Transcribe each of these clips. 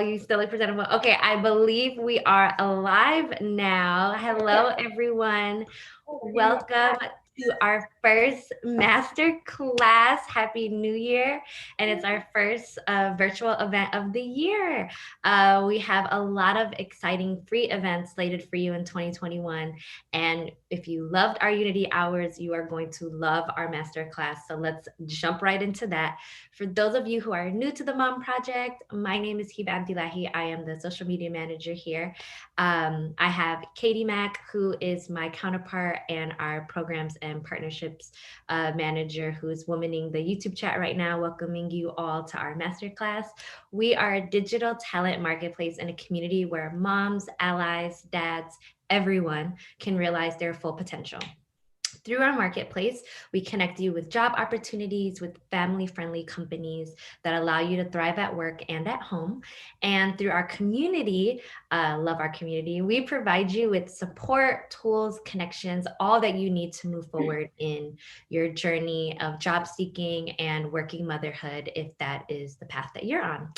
you still look presentable. Okay, I believe we are alive now. Hello, everyone. Welcome to our first master class. Happy New Year. And it's our first virtual event of the year. We have a lot of exciting free events slated for you in 2021. And if you loved our Unity Hours, you are going to love our master class. So let's jump right into that. For those of you who are new to the Mom Project, my name is Hiba Abdillahi. I am the social media manager here. I have Katie Mack, who is my counterpart, and our programs and partnerships manager, who is womaning the YouTube chat right now, welcoming you all to our masterclass. We are a digital talent marketplace and a community where moms, allies, dads, everyone can realize their full potential. Through our marketplace, we connect you with job opportunities with family-friendly companies that allow you to thrive at work and at home. And through our community, love our community, we provide you with support, tools, connections, all that you need to move forward in your journey of job seeking and working motherhood, if that is the path that you're on.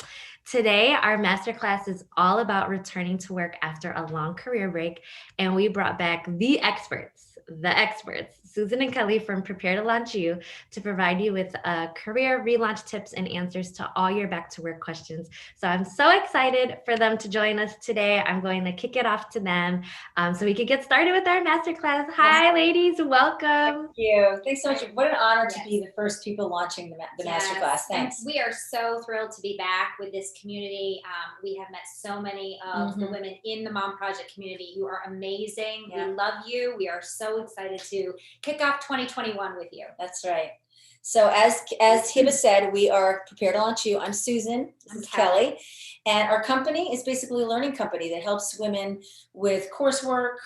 Today, our masterclass is all about returning to work after a long career break, and we brought back the experts, Susan and Kelly from Prepare to Launch You, to provide you with career relaunch tips and answers to all your back to work questions. So I'm so excited for them to join us today. I'm going to kick it off to them so we can get started with our masterclass. Hi, ladies, welcome. Thank you. Thanks so much. What an honor to be the first people launching the masterclass. Thanks. And we are so thrilled to be back with this community. We have met so many of the women in the Mom Project community who are amazing. We love you. We are so excited to kick off 2021 with you. That's right. So as Hiba said, we are Prepare to Launch You. I'm Susan. This is Kelly. And our company is basically a learning company that helps women with coursework,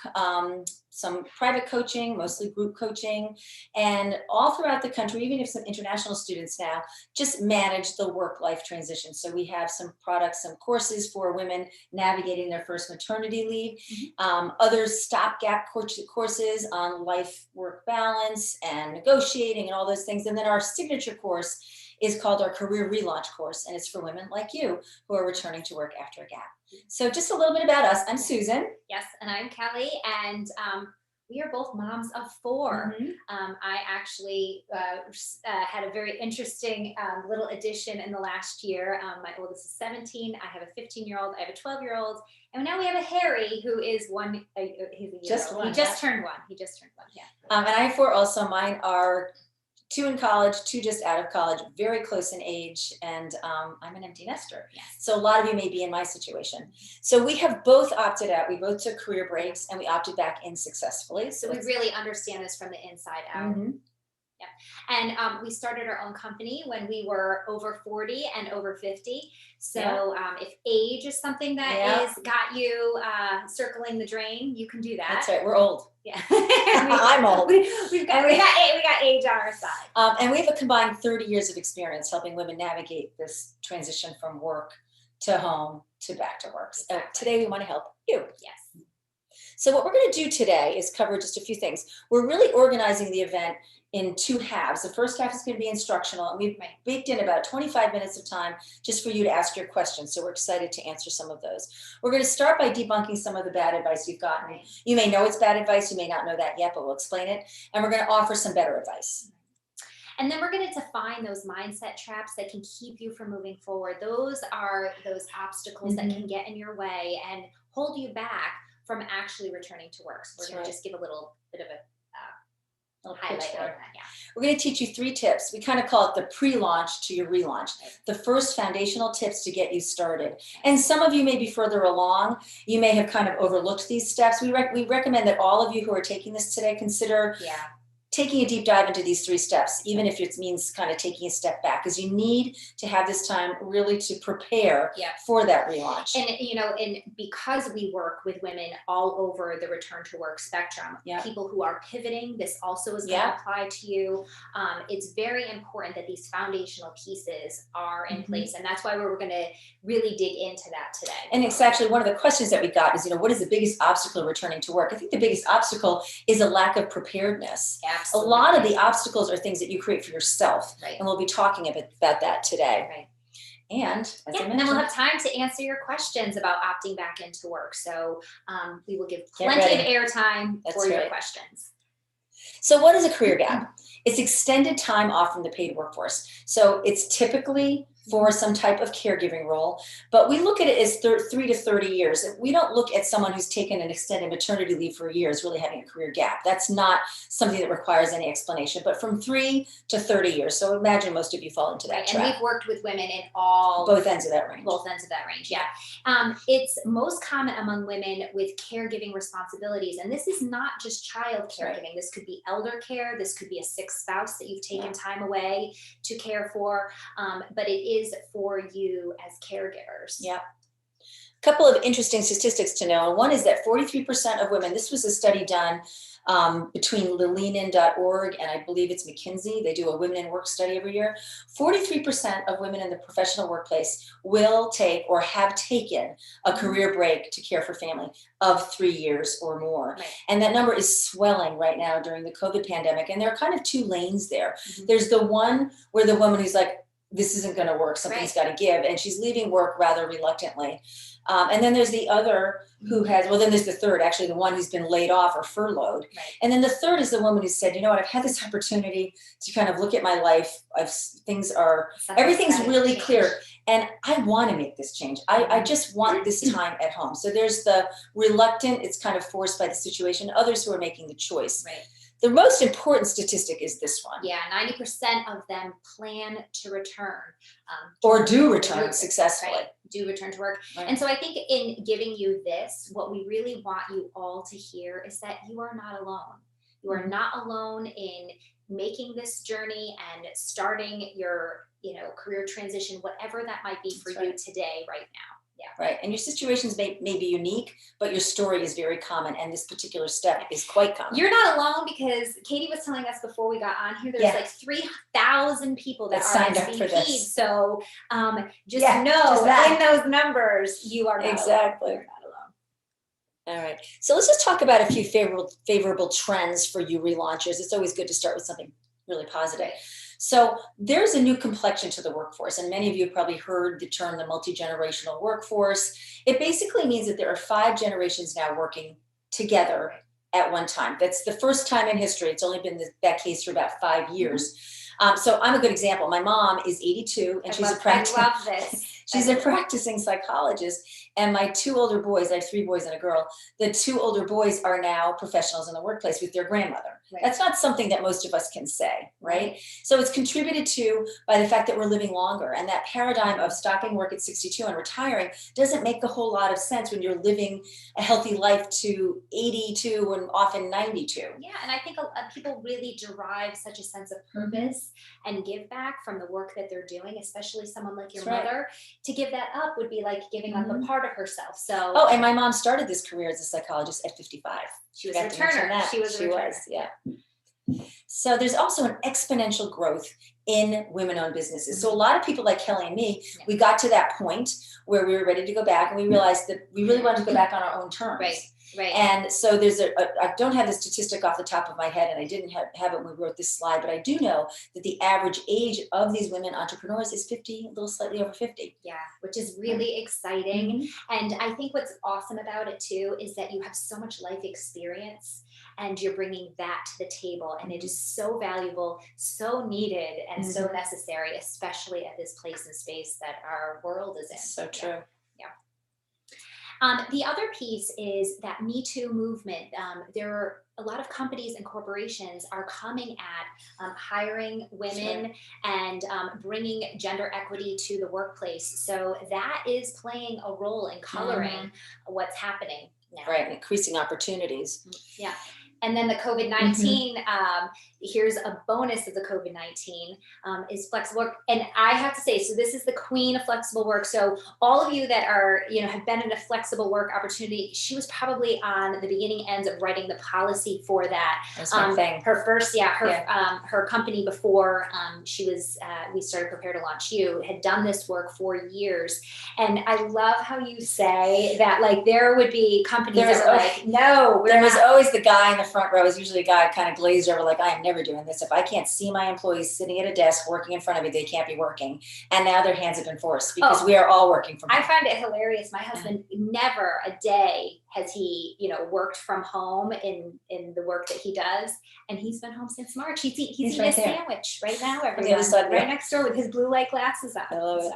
some private coaching, mostly group coaching, and all throughout the country, even if some international students now, just manage the work-life transition. So we have some products, some courses for women navigating their first maternity leave, other stopgap courses on life-work balance and negotiating and all those things. And then our signature course is called our Career Relaunch course, and it's for women like you who are returning to work after a gap. So just a little bit about us. I'm Susan. Yes, and I'm Kelly, and we are both moms of 4. I actually had a very interesting little addition in the last year. My oldest is 17. I have a 15-year-old. I have a 12-year-old. And now we have a Harry who is one. He's a year old. He just turned one. Yeah. And I have 4 also. Mine are 2 in college, 2 just out of college, very close in age, and I'm an empty nester. Yes. So a lot of you may be in my situation. So we have both opted out. We both took career breaks, and we opted back in successfully. So we really understand this from the inside out. Yeah. And we started our own company when we were over 40 and over 50. So if age is something that is got you circling the drain, you can do that. That's right. We're old. Yeah. I'm old. We got age on our side. And we have a combined 30 years of experience helping women navigate this transition from work to home to back to work. So today we want to help you. Yes. So what we're going to do today is cover just a few things. We're really organizing the event in 2 halves. The first half is going to be instructional, and we've baked in about 25 minutes of time just for you to ask your questions. So we're excited to answer some of those. We're going to start by debunking some of the bad advice you've gotten. You may know it's bad advice. You may not know that yet, but we'll explain it. And we're going to offer some better advice. And then we're going to define those mindset traps that can keep you from moving forward. Those are those obstacles that can get in your way and hold you back from actually returning to work. So we're going to just give a little bit of a highlight on that. Yeah. We're going to teach you 3 tips. We kind of call it the pre-launch to your relaunch. The first foundational tips to get you started. And some of you may be further along. You may have kind of overlooked these steps. We recommend that all of you who are taking this today consider taking a deep dive into these 3 steps, even if it means kind of taking a step back, because you need to have this time really to prepare for that relaunch. And because we work with women all over the return to work spectrum, people who are pivoting, this also is going to apply to you. It's very important that these foundational pieces are in place, and that's why we're going to really dig into that today. And it's actually one of the questions that we got is, what is the biggest obstacle returning to work? I think the biggest obstacle is a lack of preparedness. Absolutely. A lot of the obstacles are things that you create for yourself, and we'll be talking about that today. And as I and then we'll mentioned, have time to answer your questions about opting back into work. So we will give Get plenty of ready. airtime That's for your right. questions. So what is a career gap? It's extended time off from the paid workforce. So it's typically for some type of caregiving role, but we look at it as 3 to 30 years. We don't look at someone who's taken an extended maternity leave for a year as really having a career gap. That's not something that requires any explanation, but from 3 to 30 years. So imagine most of you fall into that Right. trap. And we've worked with women in all both ends of that range. Both ends of that range, yeah. It's most common among women with caregiving responsibilities. And this is not just child caregiving. Right. This could be elder care. This could be a sick spouse that you've taken time away to care for. But it is for you as caregivers. Yeah. A couple of interesting statistics to know. One is that 43% of women, this was a study done between lelenin.org and I believe it's McKinsey. They do a women in work study every year. 43% of women in the professional workplace will take or have taken a career break to care for family of 3 years or more. Right. And that number is swelling right now during the COVID pandemic. And there are kind of two lanes there. Mm-hmm. There's the one where the woman who's like, this isn't going to work, something's Right. got to give, and she's leaving work rather reluctantly. And then there's the other who has, well, then there's the third, actually, the one who's been laid off or furloughed. Right. And then the third is the woman who said, you know what, I've had this opportunity to kind of look at my life. Everything's really clear. And I want to make this change. I just want this time at home. So there's the reluctant, it's kind of forced by the situation, others who are making the choice. Right. The most important statistic is this one. Yeah, 90% of them plan to return. Or do return successfully. Right, do return to work. Right. And so I think in giving you this, what we really want you all to hear is that you are not alone. You are not alone in making this journey and starting your, career transition, whatever that might be for you today, right now. Yeah. Right. And your situations may be unique, but your story is very common. And this particular step is quite common. You're not alone because Katie was telling us before we got on here, there's like 3,000 people that are signed up for this. So know that. in those numbers, you are not exactly. alone. You're not alone. All right. So let's just talk about a few favorable trends for you relaunchers. It's always good to start with something really positive. Right. So there's a new complexion to the workforce. And many of you have probably heard the term the multi-generational workforce. It basically means that there are 5 generations now working together at one time. That's the first time in history. It's only been that case for about 5 years. So I'm a good example. My mom is 82 and she's a practicing psychologist. And my 2 older boys, I have 3 boys and a girl, the 2 older boys are now professionals in the workplace with their grandmother. Right. That's not something that most of us can say, right? So it's contributed to by the fact that we're living longer. And that paradigm of stopping work at 62 and retiring doesn't make a whole lot of sense when you're living a healthy life to 82 and often 92. Yeah, and I think people really derive such a sense of purpose and give back from the work that they're doing, especially someone like your mother. To give that up would be like giving up a part of herself. So and my mom started this career as a psychologist at 55. She was a returner. She was, yeah. So there's also an exponential growth in women-owned businesses. So a lot of people like Kelly and me, we got to that point where we were ready to go back and we realized that we really wanted to go back on our own terms. Right. And so there's I don't have the statistic off the top of my head, and I didn't have it when we wrote this slide, but I do know that the average age of these women entrepreneurs is 50, a little slightly over 50. Yeah, which is really exciting. And I think what's awesome about it too is that you have so much life experience and you're bringing that to the table, and it is so valuable, so needed, and so necessary, especially at this place and space that our world is in. So true. The other piece is that Me Too movement. There are a lot of companies and corporations are coming at hiring women and bringing gender equity to the workplace. So that is playing a role in coloring what's happening now. Right, increasing opportunities. Yeah. And then the COVID-19, here's a bonus of the COVID-19 is flexible work. And I have to say, so this is the queen of flexible work. So all of you that are, have been in a flexible work opportunity, she was probably on the beginning ends of writing the policy for that. That's my thing. Her first, her company before we started Prepare to Launch You had done this work for years. And I love how you say that, like, there would be companies that were like, no, there was always the guy in the front row is usually a guy kind of glazed over, like, I am never doing this. If I can't see my employees sitting at a desk working in front of me, they can't be working. And now their hands have been forced because we are all working from home. I find it hilarious. My husband, never a day has he, worked from home in the work that he does. And he's been home since March. He's eating right a there. Sandwich right now, everyone. The other side, right next door with his blue light glasses on. I love it.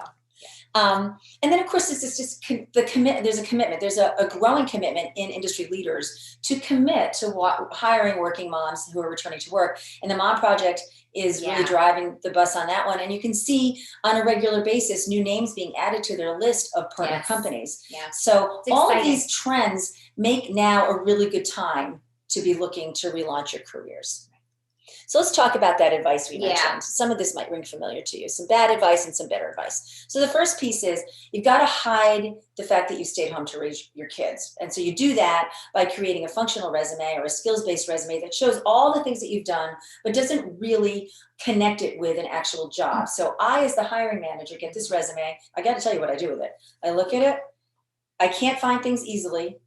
And then, of course, this is just the commit. There's a commitment. There's a growing commitment in industry leaders to commit to hiring working moms who are returning to work. And the Mom Project is really driving the bus on that one. And you can see on a regular basis new names being added to their list of partner companies. Yeah. So all of these trends make now a really good time to be looking to relaunch your careers. So let's talk about that advice we mentioned. Some of this might ring familiar to you. Some bad advice and some better advice. So the first piece is you've got to hide the fact that you stayed home to raise your kids. And so you do that by creating a functional resume or a skills-based resume that shows all the things that you've done, but doesn't really connect it with an actual job. So I, as the hiring manager, get this resume. I got to tell you what I do with it. I look at it. I can't find things easily.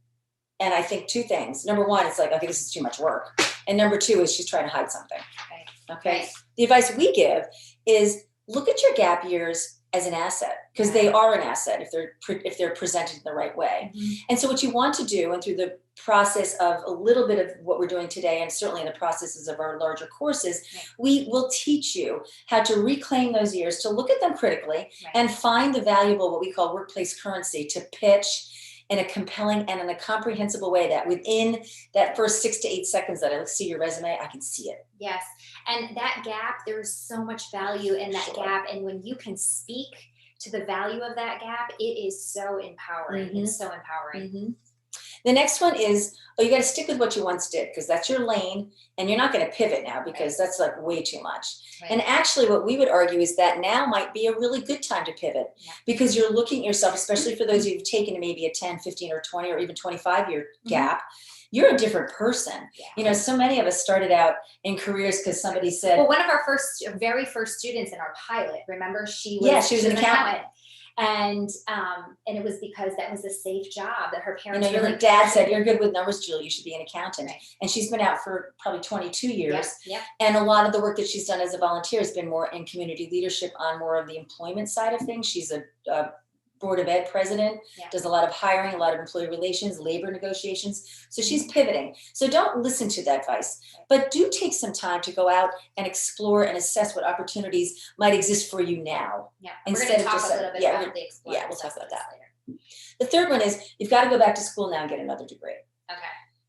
And I think two things. Number one, it's like, okay, this is too much work. And number two is she's trying to hide something. Right. Okay. Right. The advice we give is look at your gap years as an asset, because they are an asset if they're presented in the right way. Mm-hmm. And so what you want to do, and through the process of a little bit of what we're doing today, and certainly in the processes of our larger courses, we will teach you how to reclaim those years, to look at them critically and find the valuable, what we call workplace currency, to pitch in a compelling and in a comprehensible way that within that first 6 to 8 seconds that I see your resume, I can see it. Yes. And that gap, there's so much value in that gap. And when you can speak to the value of that gap, it is so empowering. Mm-hmm. It's so empowering. Mm-hmm. The next one is, you got to stick with what you once did, because that's your lane, and you're not going to pivot now because that's like way too much. Right. And actually what we would argue is that now might be a really good time to pivot because you're looking at yourself, especially for those who've taken maybe a 10, 15 or 20 or even 25-year gap. You're a different person. So many of us started out in careers because somebody said, well, one of our very first students in our pilot, remember, she was an accountant. And it was because that was a safe job that her parents her dad said, you're good with numbers, Julie, you should be an accountant. Right. And she's been out for probably 22 years. Yep. And a lot of the work that she's done as a volunteer has been more in community leadership on more of the employment side of things. She's a Board of Ed president, does a lot of hiring, a lot of employee relations, labor negotiations. So she's pivoting. So don't listen to that advice, but do take some time to go out and explore and assess what opportunities might exist for you now. Yeah, we're going to talk a little bit about the explore. Yeah, we'll talk about that later. The third one is you've got to go back to school now and get another degree. Okay.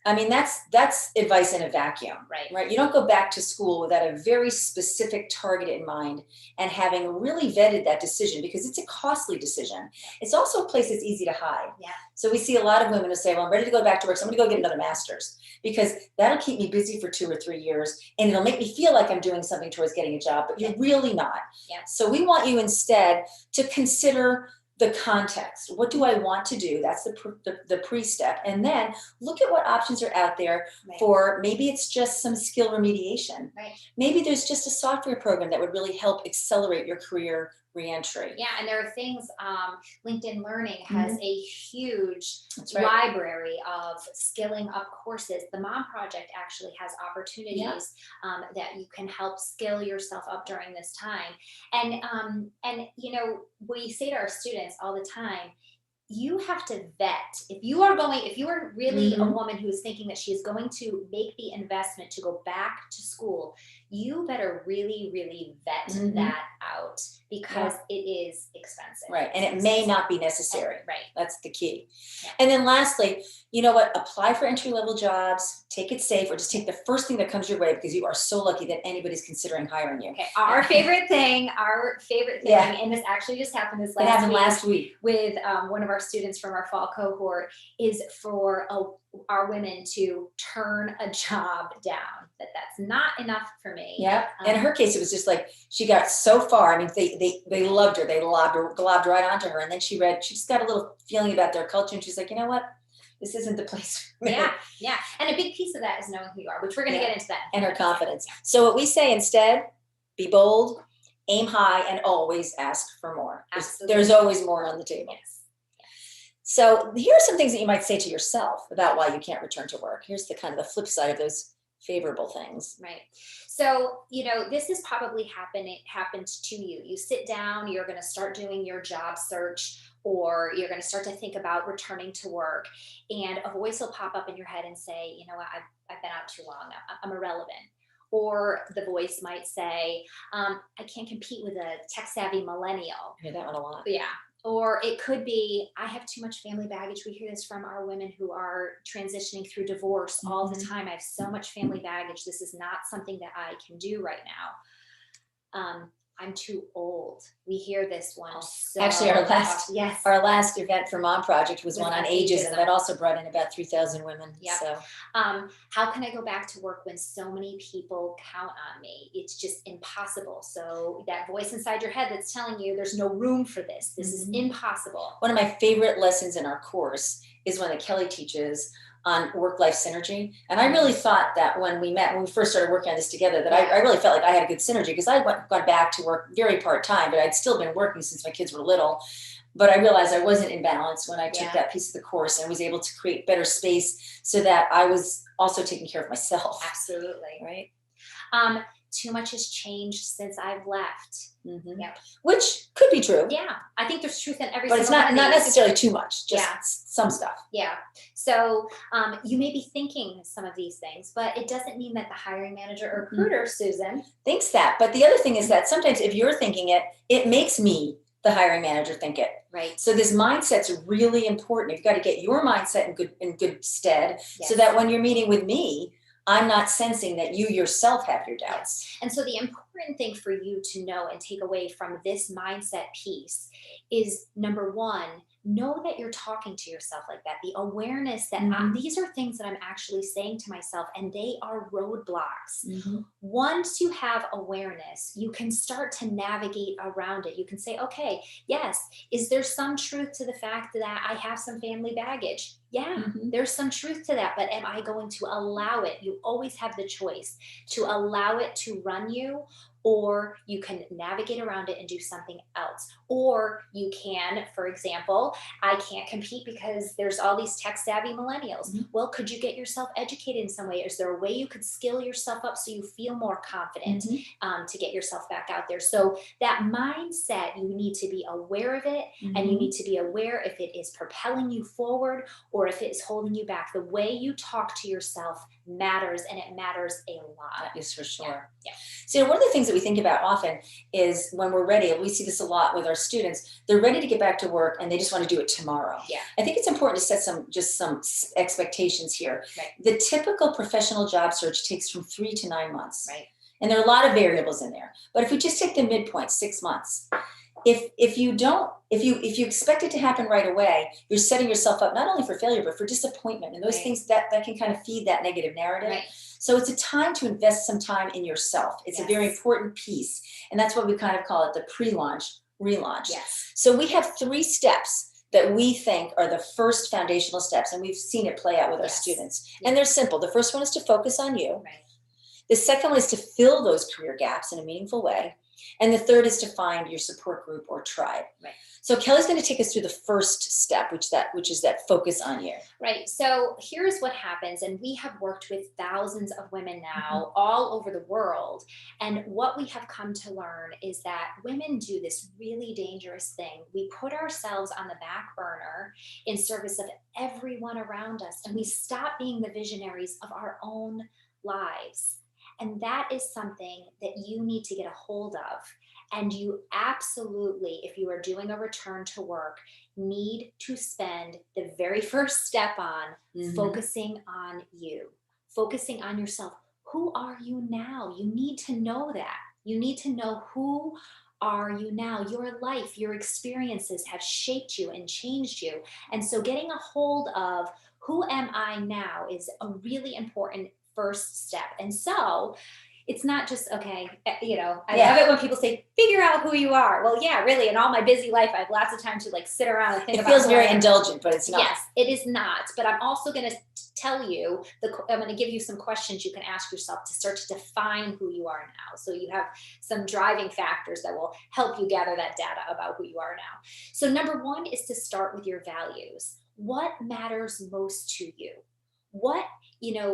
I mean, that's advice in a vacuum, right? You don't go back to school without a very specific target in mind and having really vetted that decision, because it's a costly decision. It's also a place that's easy to hide. Yeah. So we see a lot of women who say, well, I'm ready to go back to work, so I'm gonna go get another master's because that'll keep me busy for 2 or 3 years and it'll make me feel like I'm doing something towards getting a job, but you're really not. Yeah. So we want you instead to consider the context. What do I want to do? That's the pre-step. And then look at what options are out there for, maybe it's just some skill remediation. Right. Maybe there's just a software program that would really help accelerate your career reentry. Yeah, and there are things, LinkedIn Learning has a huge library of skilling up courses. The Mom Project actually has opportunities that you can help skill yourself up during this time. And we say to our students all the time, you have to vet. If you are really a woman who is thinking that she is going to make the investment to go back to school, you better really, really vet that out, because it is expensive. Right. And it may not be necessary. Right. That's the key. Yeah. And then lastly, you know what? Apply for entry-level jobs, take it safe, or just take the first thing that comes your way, because you are so lucky that anybody's considering hiring you. Okay. Our favorite thing, and this actually just happened last week with one of our students from our fall cohort, is for our women to turn a job down. That's not enough for me. Yeah. In her case, it was just like she got so far. I mean, they loved her. They globbed right onto her. And then she just got a little feeling about their culture. And she's like, you know what? This isn't the place for me. Yeah. And a big piece of that is knowing who you are, which we're going to get into that. And her confidence. Yeah. So what we say instead, be bold, aim high, and always ask for more. Absolutely. There's always more on the table. Yes. So here are some things that you might say to yourself about why you can't return to work. Here's the kind of the flip side of those favorable things. Right. So, this is probably happened to you. You sit down, you're going to start doing your job search, or you're going to start to think about returning to work, and a voice will pop up in your head and say, you know what, I've been out too long. I'm irrelevant. Or the voice might say, I can't compete with a tech savvy millennial. I hear that one a lot. Yeah. Or it could be, I have too much family baggage. We hear this from our women who are transitioning through divorce all the time. I have so much family baggage. This is not something that I can do right now. I'm too old. We hear this one. Actually, our last event for Mom Project was one on ageism, and that also brought in about 3,000 women. Yeah. So, how can I go back to work when so many people count on me? It's just impossible. So that voice inside your head that's telling you there's no room for this. This is impossible. One of my favorite lessons in our course is one that Kelly teaches on work-life synergy. And I really thought that when we first started working on this together, that I really felt like I had a good synergy, because I gone back to work very part-time, but I'd still been working since my kids were little. But I realized I wasn't in balance when I took that piece of the course and was able to create better space so that I was also taking care of myself. Absolutely. Right. Too much has changed since I've left. Yep. Which could be true. Yeah, I think there's truth in every. But it's not necessarily too much. Just some stuff. Yeah. So you may be thinking some of these things, but it doesn't mean that the hiring manager or recruiter, Susan, thinks that. But the other thing is that sometimes if you're thinking it, it makes me, the hiring manager, think it. Right. So this mindset's really important. You've got to get your mindset in good stead, so that when you're meeting with me, I'm not sensing that you yourself have your doubts. Yes. And so the important thing for you to know and take away from this mindset piece is, number one, know that you're talking to yourself like that. The awareness that these are things that I'm actually saying to myself, and they are roadblocks. Once you have awareness, you can start to navigate around it. You can say, okay, yes, is there some truth to the fact that I have some family baggage? Yeah, there's some truth to that, but am I going to allow it? You always have the choice to allow it to run you, or you can navigate around it and do something else. Or you can, for example, I can't compete because there's all these tech savvy millennials. Well, could you get yourself educated in some way? Is there a way you could skill yourself up so you feel more confident to get yourself back out there? So that mindset, you need to be aware of it, and you need to be aware if it is propelling you forward or if it is holding you back. The way you talk to yourself matters, and it matters a lot. That is for sure. Yeah. So one of the things that we think about often is when we're ready, and we see this a lot with our students, they're ready to get back to work and they just want to do it tomorrow. Yeah. I think it's important to set some expectations here. Right. The typical professional job search takes from 3 to 9 months. Right. And there are a lot of variables in there. But if we just take the midpoint, 6 months, if you expect it to happen right away, you're setting yourself up not only for failure, but for disappointment. And those things that can kind of feed that negative narrative. Right. So it's a time to invest some time in yourself. It's a very important piece. And that's what we kind of call it, the pre-launch, relaunch. Yes. So we have 3 steps that we think are the first foundational steps. And we've seen it play out with our students. And they're simple. The first one is to focus on you. Right. The second one is to fill those career gaps in a meaningful way. And the third is to find your support group or tribe. Right. So Kelly's going to take us through the first step, which is that focus on you. Right. So here's what happens. And we have worked with thousands of women now all over the world. And what we have come to learn is that women do this really dangerous thing. We put ourselves on the back burner in service of everyone around us. And we stop being the visionaries of our own lives. And that is something that you need to get a hold of. And you absolutely, if you are doing a return to work, need to spend the very first step on focusing on you, focusing on yourself. Who are you now? You need to know that. You need to know who are you now. Your life, your experiences have shaped you and changed you. And so getting a hold of who am I now is a really important first step. And so it's not just, okay, I love it when people say, figure out who you are. Well, yeah, really, in all my busy life, I have lots of time to like sit around and think about it. Feels very indulgent, but it's not. Yes, it is not. But I'm also going to tell you, I'm going to give you some questions you can ask yourself to start to define who you are now. So you have some driving factors that will help you gather that data about who you are now. So number one is to start with your values. What matters most to you? What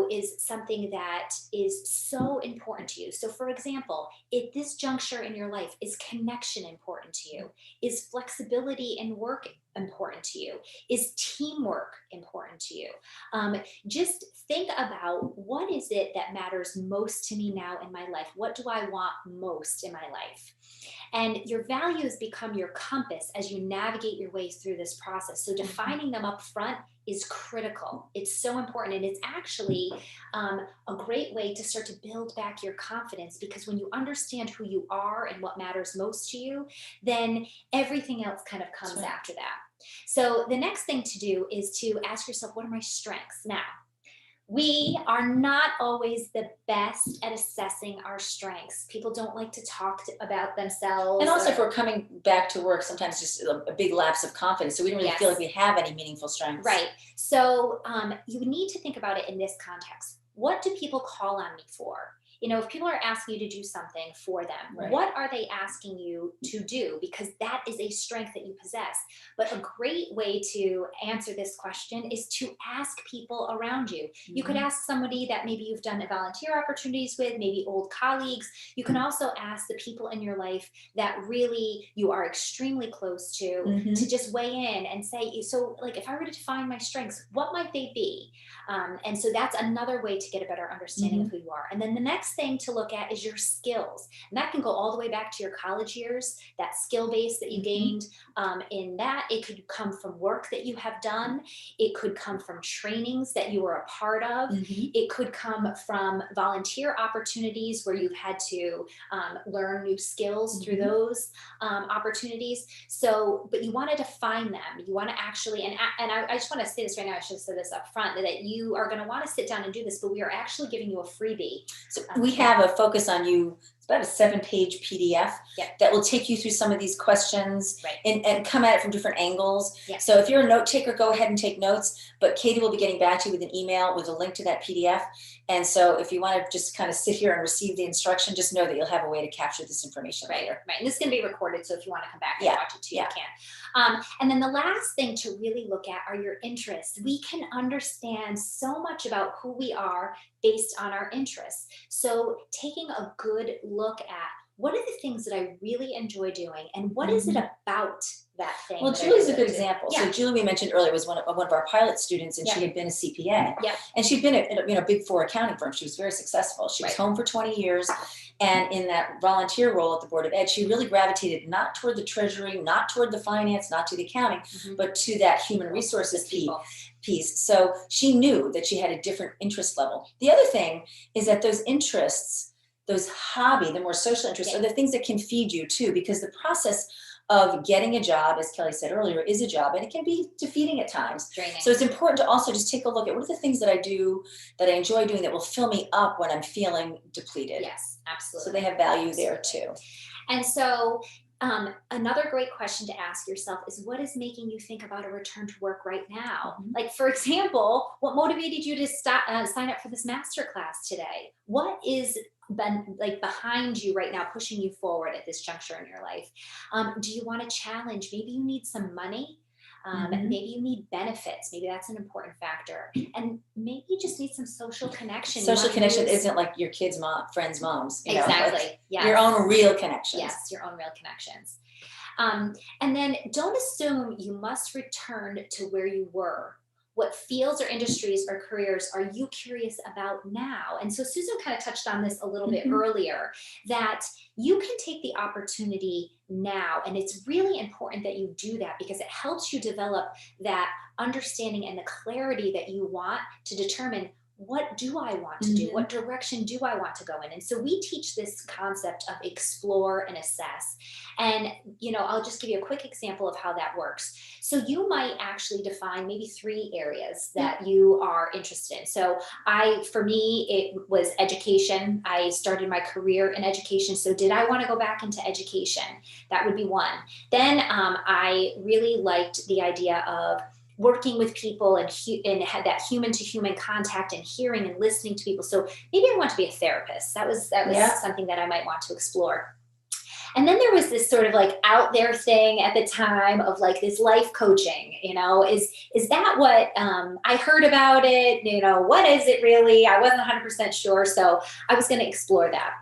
is something that is so important to you? So for example, at this juncture in your life, is connection important to you? Is flexibility in work important to you? Is teamwork important to you? Just think about, what is it that matters most to me now in my life? What do I want most in my life? And your values become your compass as you navigate your way through this process. So defining them up front is critical. It's so important. And it's actually a great way to start to build back your confidence, because when you understand who you are and what matters most to you, then everything else kind of comes after that. So the next thing to do is to ask yourself, what are my strengths? Now, we are not always the best at assessing our strengths. People don't like to talk about themselves. And also, if we're coming back to work, sometimes just a big lapse of confidence. So we don't really feel like we have any meaningful strengths. Right. So you need to think about it in this context. What do people call on me for? If people are asking you to do something for them, what are they asking you to do? Because that is a strength that you possess. But a great way to answer this question is to ask people around you. You could ask somebody that maybe you've done volunteer opportunities with, maybe old colleagues. You can also ask the people in your life that really you are extremely close to just weigh in and say, so like, if I were to define my strengths, what might they be? And so that's another way to get a better understanding of who you are. And then the next thing to look at is your skills. And that can go all the way back to your college years, that skill base that you gained in that. It could come from work that you have done. It could come from trainings that you were a part of. It could come from volunteer opportunities where you've had to learn new skills through those opportunities. So, but you want to define them. You want to actually, and I just want to say this right now, I should have said this up front, that you are going to want to sit down and do this, but we are actually giving you a freebie. So we have a Focus on You. It's about a 7-page PDF that will take you through some of these questions and come at it from different angles. So if you're a note taker, go ahead and take notes, but Katie will be getting back to you with an email with a link to that PDF. And so if you want to just kind of sit here and receive the instruction, just know that you'll have a way to capture this information later. Right. And this is going to be recorded, so if you want to come back and watch it too, you can. And then the last thing to really look at are your interests. We can understand so much about who we are based on our interests. So taking a good look at, what are the things that I really enjoy doing, and what is it about that thing? Well, Julie's a good example. So Julie, we mentioned earlier, was one of our pilot students, and she had been a CPA. And she'd been at a big 4 accounting firm. She was very successful. She was home for 20 years. And in that volunteer role at the Board of Ed, she really gravitated not toward the treasury, not toward the finance, not to the accounting, but to that human resources piece. So she knew that she had a different interest level. The other thing is that those interests, those hobby, the more social interests, are the things that can feed you too, because the process of getting a job, as Kelly said earlier, is a job, and it can be defeating at times. Draining. So it's important to also just take a look at, what are the things that I do that I enjoy doing that will fill me up when I'm feeling depleted. Yes, absolutely. So they have value there too. And so another great question to ask yourself is, what is making you think about a return to work right now? Like, for example, what motivated you to sign up for this masterclass today? What is behind you right now, pushing you forward at this juncture in your life? Do you want a challenge? Maybe you need some money. Maybe you need benefits. Maybe that's an important factor. And maybe you just need some social connection. Social connection isn't like your kids' friends' moms. Exactly. Your own real connections. Yes, your own real connections. And then don't assume you must return to where you were. What fields or industries or careers are you curious about now? And so Susan kind of touched on this a little bit earlier, that you can take the opportunity now. And it's really important that you do that, because it helps you develop that understanding and the clarity that you want to determine what do I want to do? What direction do I want to go in? And so we teach this concept of explore and assess. And, I'll just give you a quick example of how that works. So you might actually define maybe 3 areas that you are interested in. So for me, it was education. I started my career in education. So did I want to go back into education? That would be one. Then I really liked the idea of working with people and had that human to human contact and hearing and listening to people. So maybe I want to be a therapist. That was something that I might want to explore. And then there was this sort of like out there thing at the time of like this life coaching, is that what I heard about it? What is it really? I wasn't 100% sure. So I was going to explore that.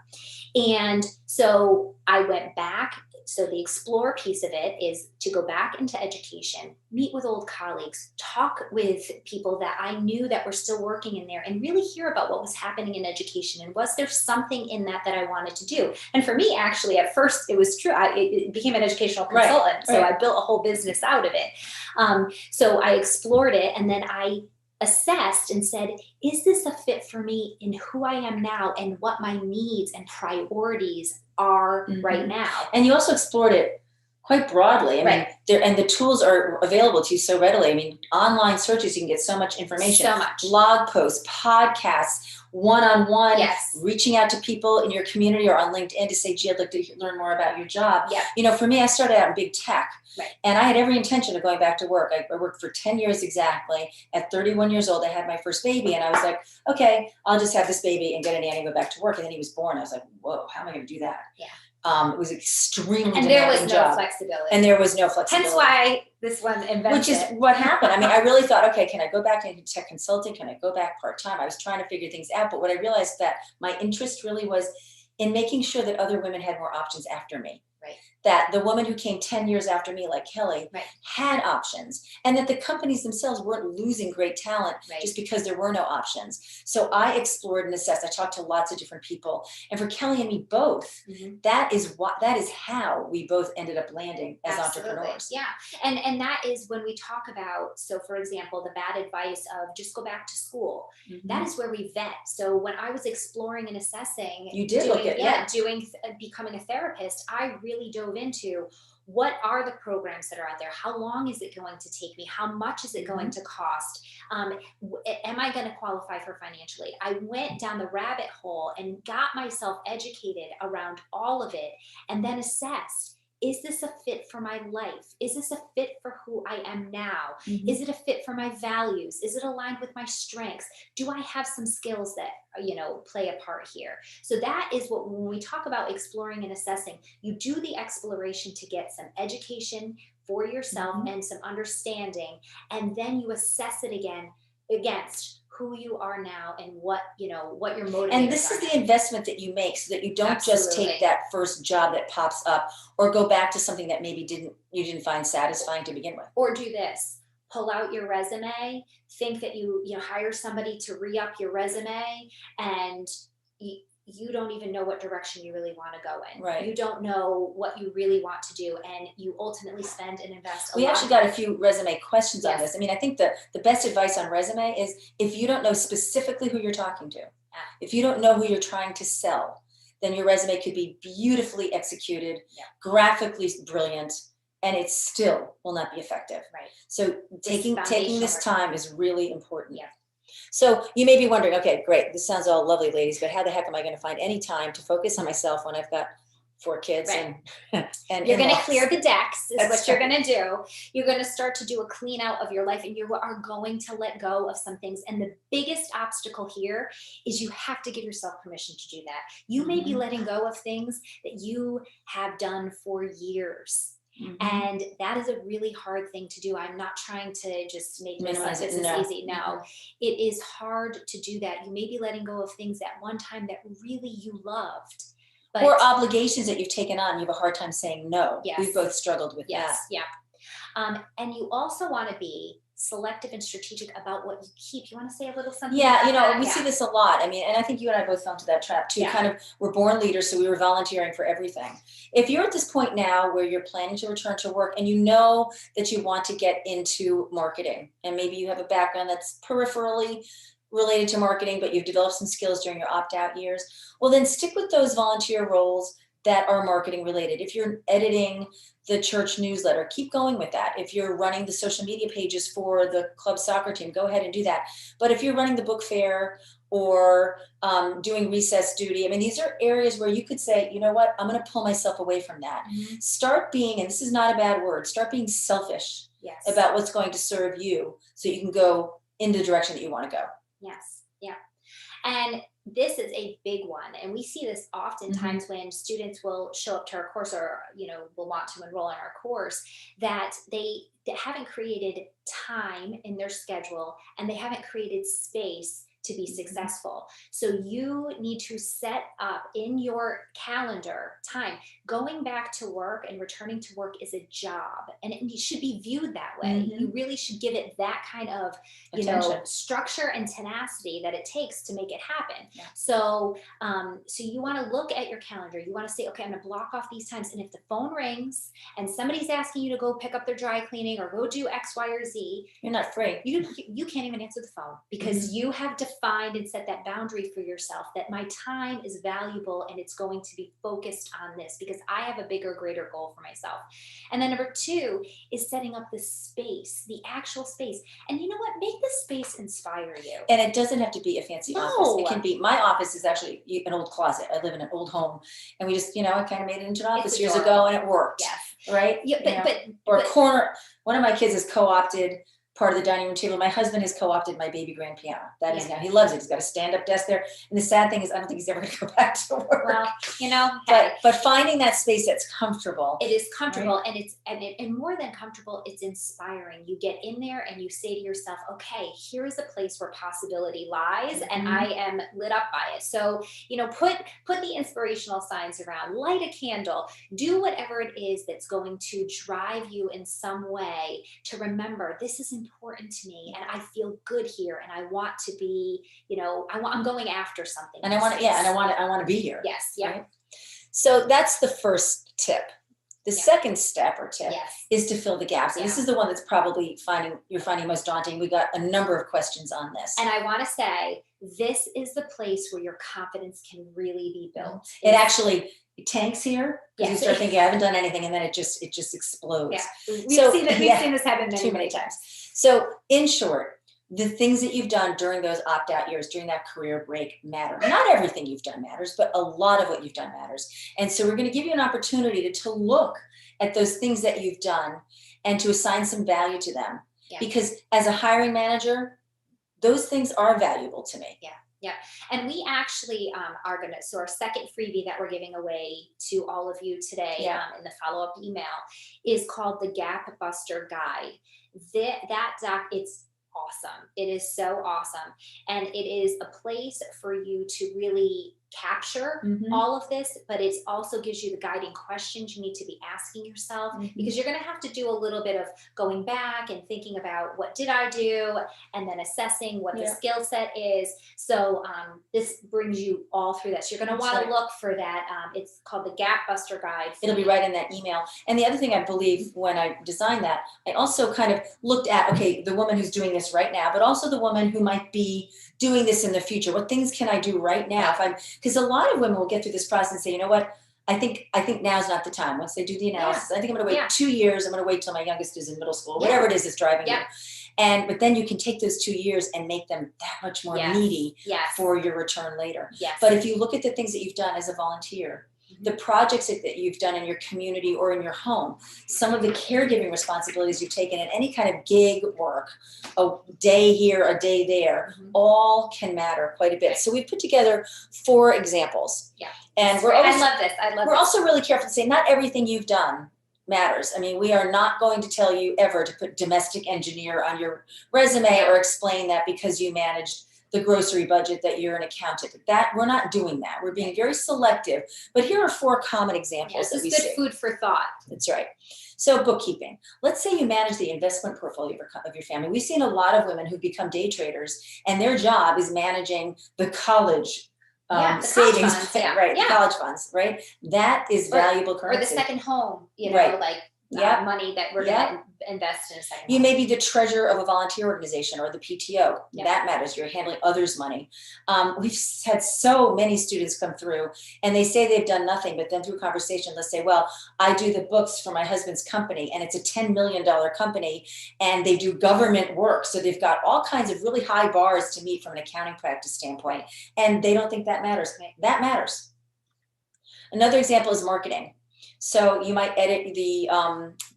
And so I went back. So the explore piece of it is to go back into education, meet with old colleagues, talk with people that I knew that were still working in there, and really hear about what was happening in education. And was there something in that I wanted to do? And for me, actually, at first, it was true. It became an educational consultant. Right. So I built a whole business out of it. So I explored it, and then I assessed and said, is this a fit for me in who I am now and what my needs and priorities are right now? And you also explored it quite broadly. I mean, and the tools are available to you so readily. I mean, online searches, you can get so much information. So much. Blog posts, podcasts, one-on-one, reaching out to people in your community or on LinkedIn to say, gee, I'd like to learn more about your job. For me, I started out in big tech. Right. And I had every intention of going back to work. I worked for 10 years exactly. At 31 years old, I had my first baby. And I was like, okay, I'll just have this baby and get a nanny and go back to work. And then he was born. I was like, whoa, how am I going to do that? Yeah. It was extremely and there was no flexibility. And there was no flexibility. Hence why this one invented. Which is what happened. I mean, I really thought, okay, can I go back into tech consulting? Can I go back part-time? I was trying to figure things out. But what I realized that my interest really was in making sure that other women had more options after me. Right. That the woman who came 10 years after me, like Kelly, had options, and that the companies themselves weren't losing great talent just because there were no options. So I explored and assessed. I talked to lots of different people, and for Kelly and me both, that is how we both ended up landing as entrepreneurs. Yeah, and that is when we talk about. So, for example, the bad advice of just go back to school. That is where we vet. So when I was exploring and assessing, you did becoming a therapist, I really dove into what are the programs that are out there? How long is it going to take me? How much is it going to cost? Am I going to qualify for financial aid? I went down the rabbit hole and got myself educated around all of it, and then assessed, is this a fit for my life? Is this a fit for who I am now? Is it a fit for my values? Is it aligned with my strengths? Do I have some skills that, play a part here? So that is what, when we talk about exploring and assessing, you do the exploration to get some education for yourself and some understanding, and then you assess it again against who you are now and what your motivators are. And this is the investment that you make so that you don't just take that first job that pops up or go back to something that maybe you didn't find satisfying to begin with. Or do this. Pull out your resume, think that you hire somebody to re-up your resume, and you don't even know what direction you really want to go in. Right. You don't know what you really want to do, and you ultimately spend and invest We actually got a few resume questions on this. I mean, I think the best advice on resume is if you don't know specifically who you're talking to, if you don't know who you're trying to sell, then your resume could be beautifully executed, graphically brilliant, and it still will not be effective. Right. So taking this time is really important. Yeah. So you may be wondering, okay, great, this sounds all lovely, ladies, but how the heck am I going to find any time to focus on myself when I've got 4 kids and you're going to in-laws? clear the decks is That's what you're going to do. You're going to start to do a clean out of your life, and you are going to let go of some things. And the biggest obstacle here is you have to give yourself permission to do that. You may be letting go of things that you have done for years. And that is a really hard thing to do. I'm not trying to just make this easy. No, it is hard to do that. You may be letting go of things at one time that really you loved. Or obligations that you've taken on. You have a hard time saying no. Yes. We've both struggled with that. Yeah. And you also want to be selective and strategic about what you keep. You want to say a little something? Yeah, we see this a lot. I mean, and I think you and I both fell into that trap too. Kind of, we're born leaders, so we were volunteering for everything. If you're at this point now where you're planning to return to work and you know that you want to get into marketing, and maybe you have a background that's peripherally related to marketing, but you've developed some skills during your opt-out years, well, then stick with those volunteer roles that are marketing related. If you're editing the church newsletter, keep going with that. If you're running the social media pages for the club soccer team, go ahead and do that. But if you're running the book fair or doing recess duty, I mean, these are areas where you could say, you know what, I'm going to pull myself away from that. Mm-hmm. Start being, and this is not a bad word, start being selfish about what's going to serve you so you can go in the direction that you want to go. Yes. Yeah. And this is a big one. And we see this oftentimes when students will show up to our course or, will want to enroll in our course, that they haven't created time in their schedule and they haven't created space to be successful. So you need to set up in your calendar time. Going back to work and returning to work is a job, and it should be viewed that way. You really should give it that kind of, structure and tenacity that it takes to make it happen. Yeah. So you want to look at your calendar. You want to say, okay, I'm going to block off these times. And if the phone rings and somebody's asking you to go pick up their dry cleaning or go do X, Y, or Z, you're not free. You can't even answer the phone because you have defined and set that boundary for yourself that my time is valuable and it's going to be focused on this because I have a bigger, greater goal for myself. And then number 2 is setting up the space, the actual space. And you know what? Make the space inspire you. And it doesn't have to be a fancy office. It can be, my office is actually an old closet. I live in an old home and we just, I kind of made it into an office years ago and it worked. Yes. Right? Yeah, or a corner. One of my kids has co-opted part of the dining room table. My husband has co-opted my baby grand piano. That is now, he loves it. He's got a stand-up desk there. And the sad thing is, I don't think he's ever going to go back to work. Well, but finding that space that's comfortable. It is comfortable, right? and more than comfortable, it's inspiring. You get in there and you say to yourself, okay, here is a place where possibility lies, and I am lit up by it. So, put the inspirational signs around, light a candle, do whatever it is that's going to drive you in some way to remember this is important to me and I feel good here and I want to be, I'm going after something. And I want to be here. Yes. Yeah. Right? So that's the first tip. The second step or tip is to fill the gaps. And this is the one that's probably you're finding most daunting. We got a number of questions on this. And I want to say, this is the place where your confidence can really be built. It actually tanks here because you start thinking I haven't done anything, and then it just explodes. Yeah. We've seen this happen many times. So in short, the things that you've done during those opt-out years, during that career break matter. Not everything you've done matters, but a lot of what you've done matters. And so we're going to give you an opportunity to look at those things that you've done and to assign some value to them. Yeah. Because as a hiring manager, those things are valuable to me. Yeah. And we actually are going to, so our second freebie that we're giving away to all of you today in the follow-up email is called the Gap Buster Guide. It's awesome. It is so awesome. And it is a place for you to really capture all of this, but it also gives you the guiding questions you need to be asking yourself, because you're going to have to do a little bit of going back and thinking about what did I do, and then assessing what the skill set is. So this brings you all through that. So you're going to want to look for that. It's called the Gap Buster Guide. It'll be right in that email. And the other thing I believe when I designed that, I also kind of looked at, okay, the woman who's doing this right now, but also the woman who might be doing this in the future. What things can I do right now? Because a lot of women will get through this process and say, you know what, I think now's not the time. Once they do the analysis, I think I'm going to wait 2 years. I'm going to wait till my youngest is in middle school, whatever it is that's driving you. But then you can take those 2 years and make them that much more meaty for your return later. But if you look at the things that you've done as a volunteer, the projects that you've done in your community or in your home, some of the caregiving responsibilities you've taken, and any kind of gig work, a day here, a day there, all can matter quite a bit. So we've put together 4 examples. And I love this. We're also really careful to say not everything you've done matters. I mean, we are not going to tell you ever to put domestic engineer on your resume or explain that because you managed the grocery budget that you're an accountant. That we're not doing that. We're being very selective. But here are 4 common examples that we see. This is good food for thought. That's right. So bookkeeping. Let's say you manage the investment portfolio of your family. We've seen a lot of women who become day traders, and their job is managing the college savings, college funds, college funds, right? That is valuable currency. Or the second home, like money that we're going to invest in a second. You may be the treasurer of a volunteer organization or the PTO. Yep. That matters. You're handling others' money. We've had so many students come through and they say they've done nothing, but then through conversation, they'll say, well, I do the books for my husband's company and it's a $10 million company and they do government work. So they've got all kinds of really high bars to meet from an accounting practice standpoint. And they don't think that matters. That matters. Another example is marketing. So you might edit the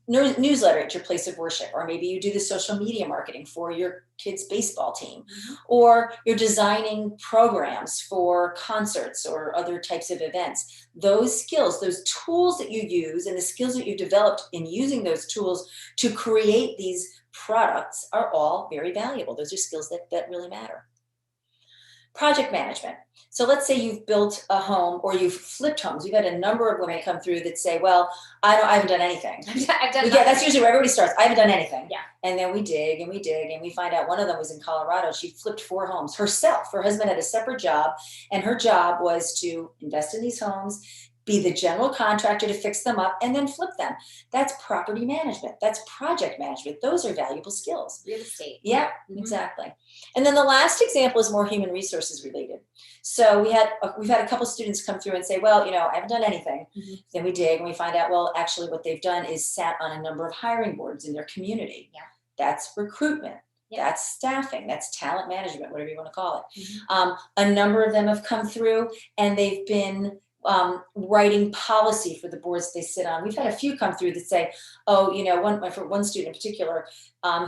newsletter at your place of worship, or maybe you do the social media marketing for your kids' baseball team, or you're designing programs for concerts or other types of events. Those skills, those tools that you use and the skills that you've developed in using those tools to create these products are all very valuable. Those are skills that really matter. Project management. So let's say you've built a home or you've flipped homes. We've had a number of women come through that say, well, I haven't done anything. I've done Yeah, that's usually where everybody starts. I haven't done anything. Yeah. And then we dig and we dig and we find out one of them was in Colorado. She flipped 4 homes herself. Her husband had a separate job and her job was to invest in these homes, be the general contractor to fix them up and then flip them. That's property management. That's project management. Those are valuable skills. Real estate. Yeah, exactly. And then the last example is more human resources related. So we've had a couple students come through and say, well, I haven't done anything. Then we dig and we find out, well, actually what they've done is sat on a number of hiring boards in their community. Yeah. That's recruitment. Yeah. That's staffing. That's talent management, whatever you want to call it. A number of them have come through and they've been writing policy for the boards they sit on. We've had a few come through that say, oh, one student in particular,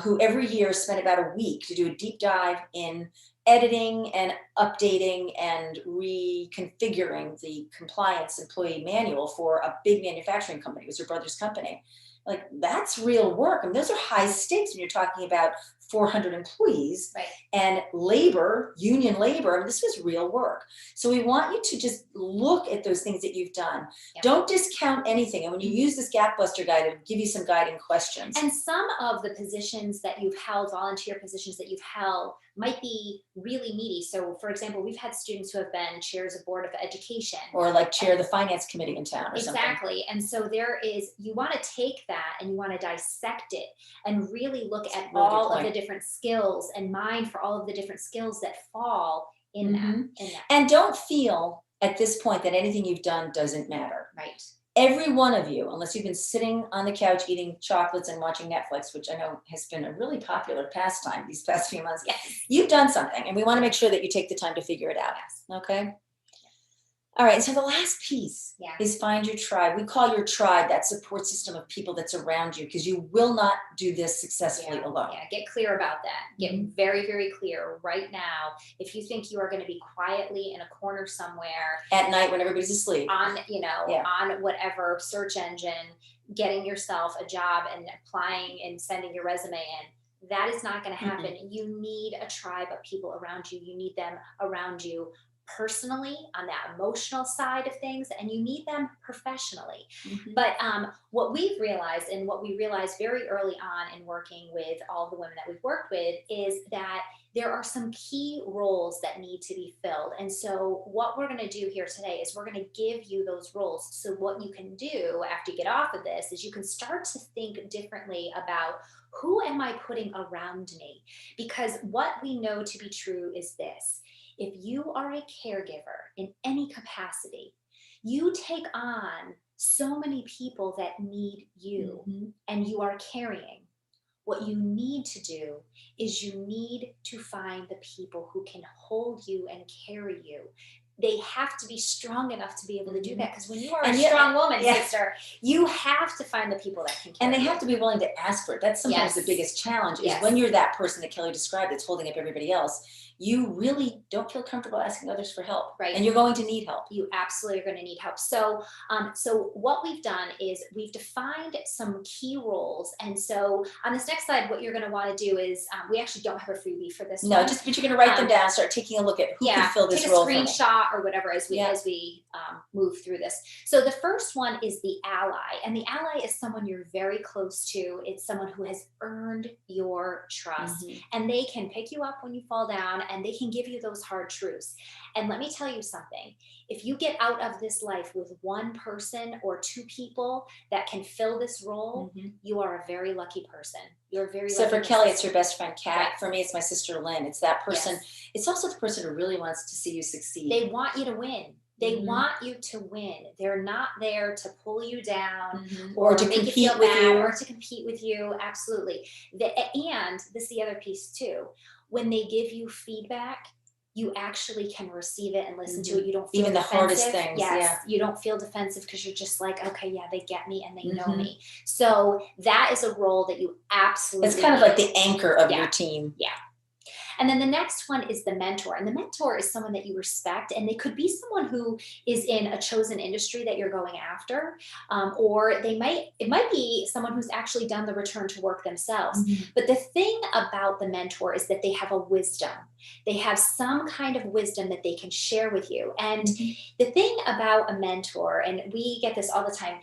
who every year spent about a week to do a deep dive in editing and updating and reconfiguring the compliance employee manual for a big manufacturing company. It was her brother's company. Like, that's real work. I mean, those are high stakes when you're talking about 400 employees and labor, union labor. I mean, this was real work. So we want you to just look at those things that you've done. Yeah. Don't discount anything. And when you use this Gap Buster guide, it'll give you some guiding questions. And some of the positions that you've held, volunteer positions that you've held, might be really meaty. So for example, we've had students who have been chairs of board of education. Or like chair of the finance committee in town or something. Exactly. And so you want to take that and you want to dissect it and really look at all of the different skills and mine for all of the different skills that fall in that. And don't feel at this point that anything you've done doesn't matter. Right. Every one of you, unless you've been sitting on the couch eating chocolates and watching Netflix, which I know has been a really popular pastime these past few months, you've done something, and we want to make sure that you take the time to figure it out. Okay? All right, so the last piece is find your tribe. We call your tribe that support system of people that's around you, because you will not do this successfully alone. Yeah, get clear about that. Get very, very clear right now. If you think you are going to be quietly in a corner somewhere at night when everybody's asleep on, on whatever search engine, getting yourself a job and applying and sending your resume in, that is not going to happen. You need a tribe of people around you. You need them around you personally on that emotional side of things, and you need them professionally. But what we've realized, and what we realized very early on in working with all the women that we've worked with, is that there are some key roles that need to be filled. And so what we're going to do here today is we're going to give you those roles. So what you can do after you get off of this is you can start to think differently about, who am I putting around me? Because what we know to be true is this: if you are a caregiver in any capacity, you take on so many people that need you and you are carrying. What you need to do is you need to find the people who can hold you and carry you. They have to be strong enough to be able to do that, because when you are a strong woman, sister, you have to find the people that can carry and they you. have to be willing to ask for it. That's sometimes the biggest challenge, is when you're that person that Kelly described that's holding up everybody else, you really don't feel comfortable asking others for help. Right. And you're going to need help. You absolutely are going to need help. So, so what we've done is we've defined some key roles. And so on this next slide, what you're going to want to do is, we actually don't have a freebie for this. No, but you're going to write them down, start taking a look at who can fill this role. Take a screenshot thought or whatever as we move through this. So the first one is the ally, and the ally is someone you're very close to. It's someone who has earned your trust, and they can pick you up when you fall down, and they can give you those hard truths. And let me tell you something. If you get out of this life with one person or two people that can fill this role, you are a very lucky person. You're very so lucky. For Kelly, it's your best friend Kat. Right. For me, it's my sister Lynn. It's that person. Yes. It's also the person who really wants to see you succeed. They want you to win. They want you to win. They're not there to pull you down or to make compete you feel with bad you. Or to compete with you. Absolutely. And this is the other piece too. When they give you feedback, you actually can receive it and listen to it. You don't feel even the defensive. hardest things. Yes, you don't feel defensive because you're just like, okay, yeah, they get me and they know me. So that is a role that you absolutely. It's kind of like the anchor of your team. Yeah. And then the next one is the mentor. And the mentor is someone that you respect. And they could be someone who is in a chosen industry that you're going after. Or it might be someone who's actually done the return to work themselves. But the thing about the mentor is that they have a wisdom. They have some kind of wisdom that they can share with you. And the thing about a mentor, and we get this all the time,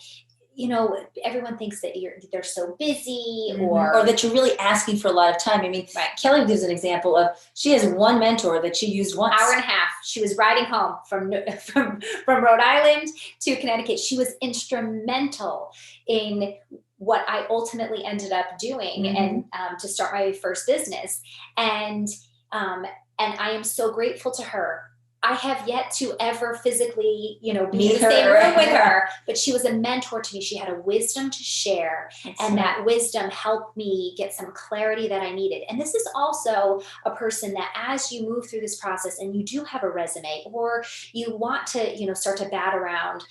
you know, everyone thinks that they're so busy or that you're really asking for a lot of time. I mean, Kelly gives an example of she has one mentor that she used once. Hour and a half. She was riding home from Rhode Island to Connecticut. She was instrumental in what I ultimately ended up doing and to start my first business. And I am so grateful to her. I have yet to ever physically, be in the same room with her, but she was a mentor to me. She had a wisdom to share, that wisdom helped me get some clarity that I needed. And this is also a person that as you move through this process and you do have a resume or you want to, start to bat around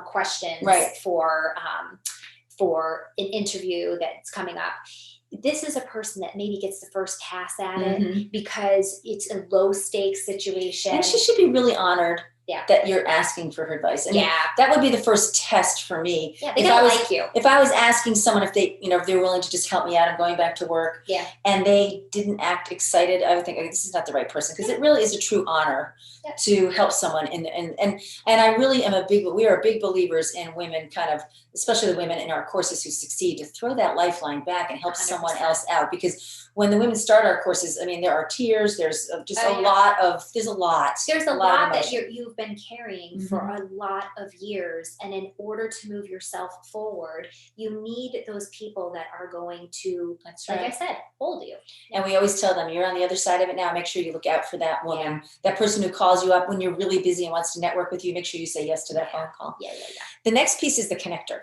questions for an interview that's coming up, this is a person that maybe gets the first pass at it because it's a low stakes situation. And she should be really honored that you're asking for her advice. I mean, that would be the first test for me. Yeah, they don't like you. If I was asking someone if they're willing to just help me out, I'm going back to work, and they didn't act excited, I would think, okay, this is not the right person, because it really is a true honor to help someone. And I really am we are big believers in women, kind of, especially the women in our courses who succeed, to throw that lifeline back and help 100%. Someone else out. Because when the women start our courses, I mean, there are tears, there's just there's a lot that you've been carrying for a lot of years. And in order to move yourself forward, you need those people that are going to, like I said, hold you. And we always tell them, you're on the other side of it now. Make sure you look out for that woman, that person who calls you up when you're really busy and wants to network with you. Make sure you say yes to that phone call. The next piece is the connector.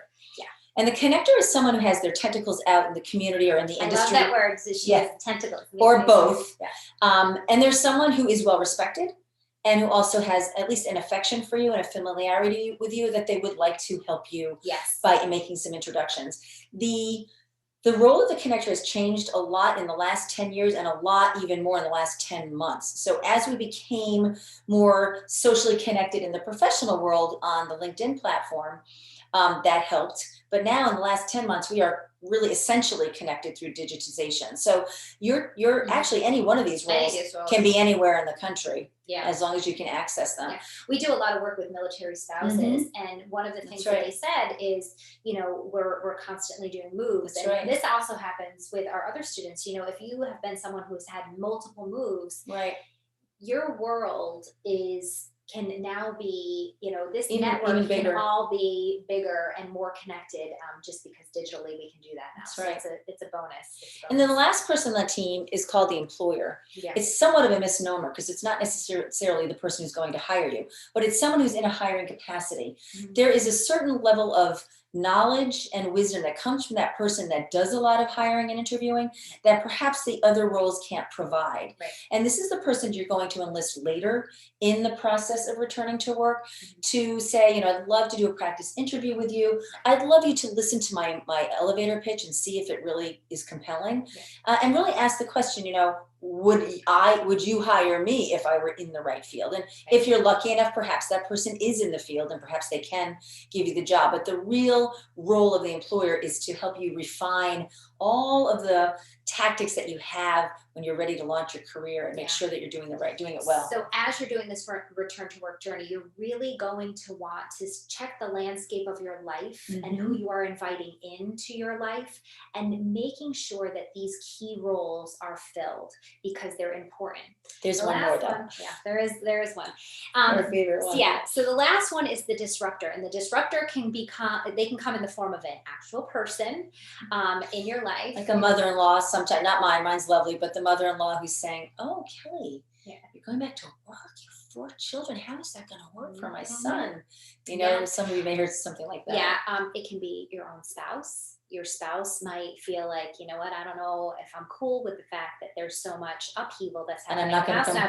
And the connector is someone who has their tentacles out in the community or in the industry. I love that word. So she has tentacles. Or both. And there's someone who is well respected and who also has at least an affection for you and a familiarity with you that they would like to help you by making some introductions. The role of the connector has changed a lot in the last 10 years and a lot even more in the last 10 months. So as we became more socially connected in the professional world on the LinkedIn platform, that helped. But now in the last 10 months, we are really essentially connected through digitization. So you're actually, any one of these roles can be anywhere in the country, as long as you can access them. We do a lot of work with military spouses, and one of the things that they said is, we're constantly doing moves. And this also happens with our other students. If you have been someone who has had multiple moves, your world can now be, this network can all be bigger and more connected, just because digitally we can do that now. So it's a bonus. And then the last person on the team is called the employer. It's somewhat of a misnomer because it's not necessarily the person who's going to hire you, but it's someone who's in a hiring capacity. There is a certain level of knowledge and wisdom that comes from that person that does a lot of hiring and interviewing that perhaps the other roles can't provide. And this is the person you're going to enlist later in the process of returning to work to say, I'd love to do a practice interview with you. I'd love you to listen to my elevator pitch and see if it really is compelling, and really ask the question, would you hire me if I were in the right field? And if you're lucky enough, perhaps that person is in the field and perhaps they can give you the job. But the real role of the employer is to help you refine all of the tactics that you have when you're ready to launch your career and make sure that you're doing it well. So as you're doing this return to work journey, you're really going to want to check the landscape of your life and who you are inviting into your life, and making sure that these key roles are filled because they're important. There's one more though. Yeah, there is one. Our favorite one. Yeah. So the last one is the disruptor, and the disruptor can come in the form of an actual person in your life, like a mother-in-law. Sometimes, not mine. Mine's lovely, but the mother-in-law who's saying, "Oh, Kelly, you're going back to work. You have 4 children. How is that going to work for my son?" You know, some of you may hear something like that. Yeah. It can be your own spouse. Your spouse might feel like, you know what, I don't know if I'm cool with the fact that there's so much upheaval that's happening in the house now,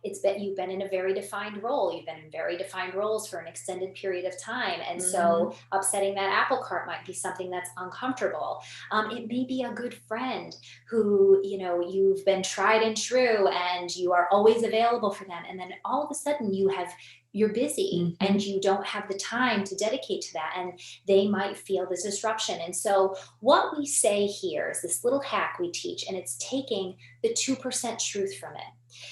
because you've been in a very defined role. You've been in very defined roles for an extended period of time. And so upsetting that apple cart might be something that's uncomfortable. It may be a good friend who, you've been tried and true and you are always available for them. And then all of a sudden you're busy and you don't have the time to dedicate to that, and they might feel this disruption. And so what we say here is this little hack we teach, and it's taking the 2% truth from it.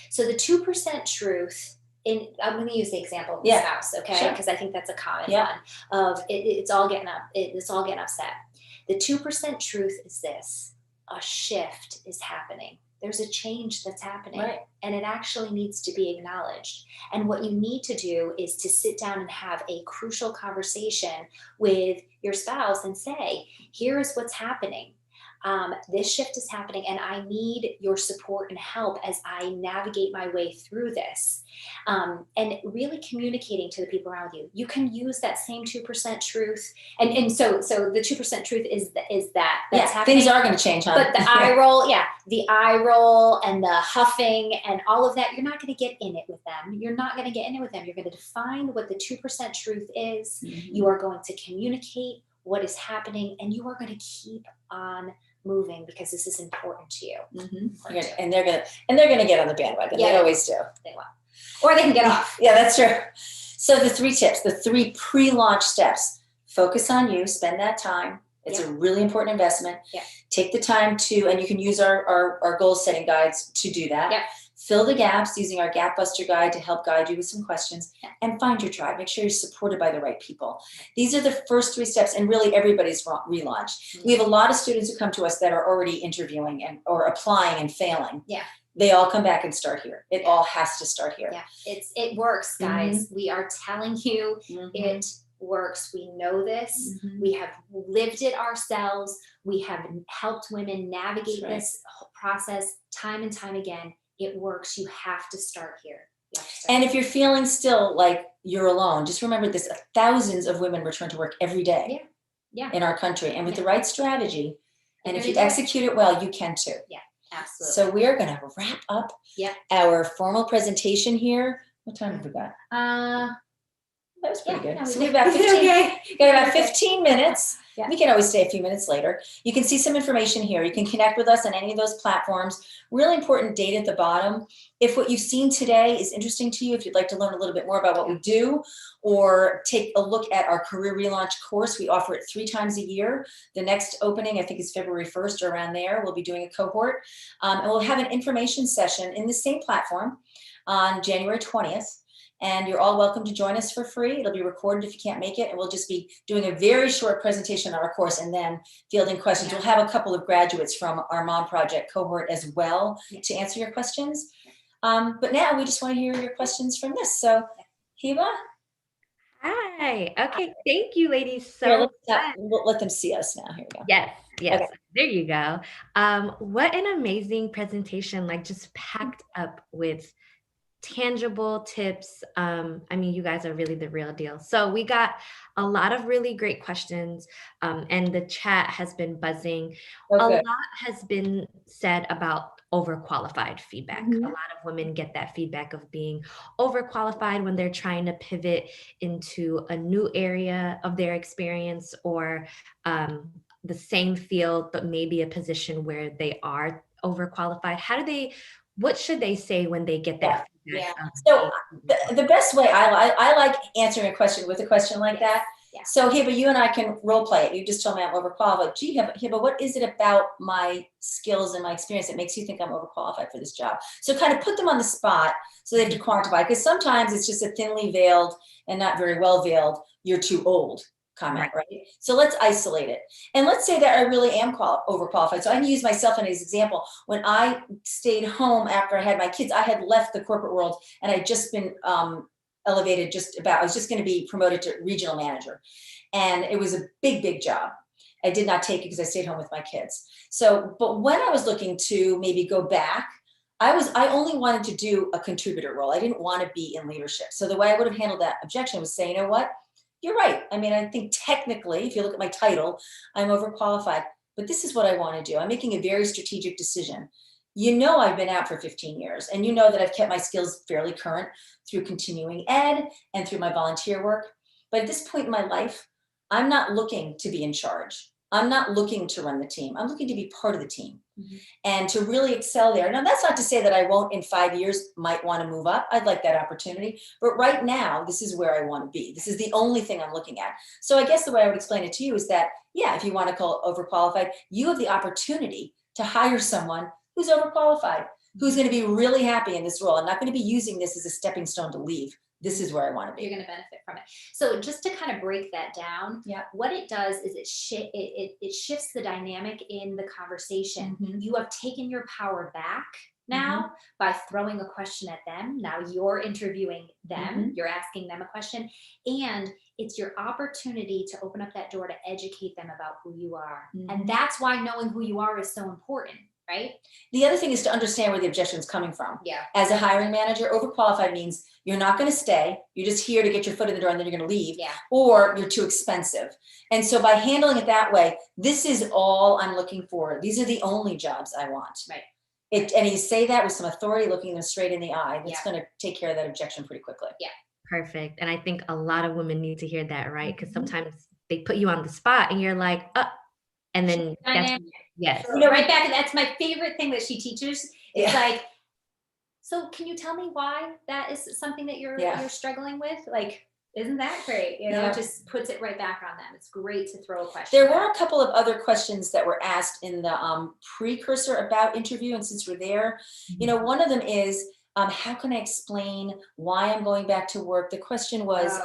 So the 2% truth, I'm going to use the example of the spouse, okay? Because I think that's a common one of it's all getting upset. The 2% truth is this: a shift is happening. There's a change that's happening, and it actually needs to be acknowledged. And what you need to do is to sit down and have a crucial conversation with your spouse and say, here is what's happening. This shift is happening, and I need your support and help as I navigate my way through this. And really communicating to the people around you. You can use that same 2% truth. And so the 2% truth is that's happening. Things are going to change, huh? But the eye roll and the huffing and all of that, you're not going to get in it with them. You're going to define what the 2% truth is. You are going to communicate what is happening, and you are going to keep on moving because this is important to you. And they're gonna get on the bandwagon. They always do. They will, or they can get off. Yeah, that's true. So the 3 tips, the 3 pre-launch steps: focus on you, spend that time. It's a really important investment. Take the time and you can use our goal setting guides to do that. Fill the gaps using our Gap Buster guide to help guide you with some questions, and find your tribe. Make sure you're supported by the right people. These are the first 3 steps, and really everybody's relaunch. We have a lot of students who come to us that are already interviewing or applying and failing. They all come back and start here. It all has to start here. It works, guys. We are telling you, it works. We know this. We have lived it ourselves. We have helped women navigate this process time and time again. It works. You have to start here. And if you're feeling still like you're alone, just remember this: thousands of women return to work every day in our country. And with the right strategy, and if you execute it well, you can too. Absolutely. So we are going to wrap up our formal presentation here. What time have we got? That was pretty good. So we have about 15 minutes. We can always stay a few minutes later. You can see some information here. You can connect with us on any of those platforms. Really important date at the bottom. If what you've seen today is interesting to you, if you'd like to learn a little bit more about what we do, or take a look at our Career Relaunch course, we offer it 3 times a year. The next opening, I think, is February 1st or around there. We'll be doing a cohort. And we'll have an information session in the same platform on January 20th. And you're all welcome to join us for free. It'll be recorded if you can't make it. And we'll just be doing a very short presentation on our course and then fielding questions. We'll have a couple of graduates from our Mom Project cohort as well to answer your questions. But now we just want to hear your questions from this. So, Hiba? Hi. Okay. Thank you, ladies. So we'll let them see us now. Here we go. Yes. Okay. There you go. What an amazing presentation, like just packed up with tangible tips. I mean, you guys are really the real deal. So we got a lot of really great questions, and the chat has been buzzing. A lot has been said about overqualified feedback. A lot of women get that feedback of being overqualified when they're trying to pivot into a new area of their experience, or the same field, but maybe a position where they are overqualified. What should they say when they get that feedback? So the best way I like answering a question with a question like that Yeah. So Hiba, you and I can role play it. You just told me I'm overqualified. Gee, Hiba, what is it about my skills and my experience that makes you think I'm overqualified for this job? So kind of put them on the spot so they have to quantify, because sometimes it's just a thinly veiled and not very well veiled, you're too old comment, right? So let's isolate it. And let's say that I really am overqualified. So I can use myself as an example. When I stayed home after I had my kids, I had left the corporate world and I'd just been elevated I was just going to be promoted to regional manager. And it was a big job. I did not take it because I stayed home with my kids. So, but when I was looking to maybe go back, I only wanted to do a contributor role. I didn't want to be in leadership. So the way I would have handled that objection was saying, you know what? You're right. I mean, I think technically, if you look at my title, I'm overqualified, but this is what I want to do. I'm making a very strategic decision. You know, I've been out for 15 years and you know that I've kept my skills fairly current through continuing ed and through my volunteer work. But at this point in my life, I'm not looking to be in charge. I'm not looking to run the team. I'm looking to be part of the team and to really excel there. Now, that's not to say that I won't in 5 years might want to move up. I'd like that opportunity. But right now, this is where I want to be. This is the only thing I'm looking at. So I guess the way I would explain it to you is that, yeah, if you want to call it overqualified, you have the opportunity to hire someone who's overqualified, who's going to be really happy in this role. I'm not going to be using this as a stepping stone to leave. This is where I want to be. You're going to benefit from it. So just to kind of break that down, what it does is it shifts the dynamic in the conversation. You have taken your power back now by throwing a question at them. Now you're interviewing them, you're asking them a question, and it's your opportunity to open up that door to educate them about who you are. And that's why knowing who you are is so important. Right. The other thing is to understand where the objection is coming from. Yeah. As a hiring manager, overqualified means you're not going to stay. You're just here to get your foot in the door and then you're going to leave. Yeah. Or you're too expensive. And so by handling it that way, this is all I'm looking for. These are the only jobs I want. Right. And you say that with some authority, looking them straight in the eye. That's going to take care of that objection pretty quickly. Yeah. Perfect. And I think a lot of women need to hear that, right? Because sometimes they put you on the spot and you're like, and then yes. Right back. And that's my favorite thing that she teaches. It's like, so can you tell me why that is something that you're struggling with? Like, isn't that great? You know, it just puts it right back on them. It's great to throw a question. There were a couple of other questions that were asked in the precursor about interview. And since we're there, you know, one of them is, how can I explain why I'm going back to work? The question was,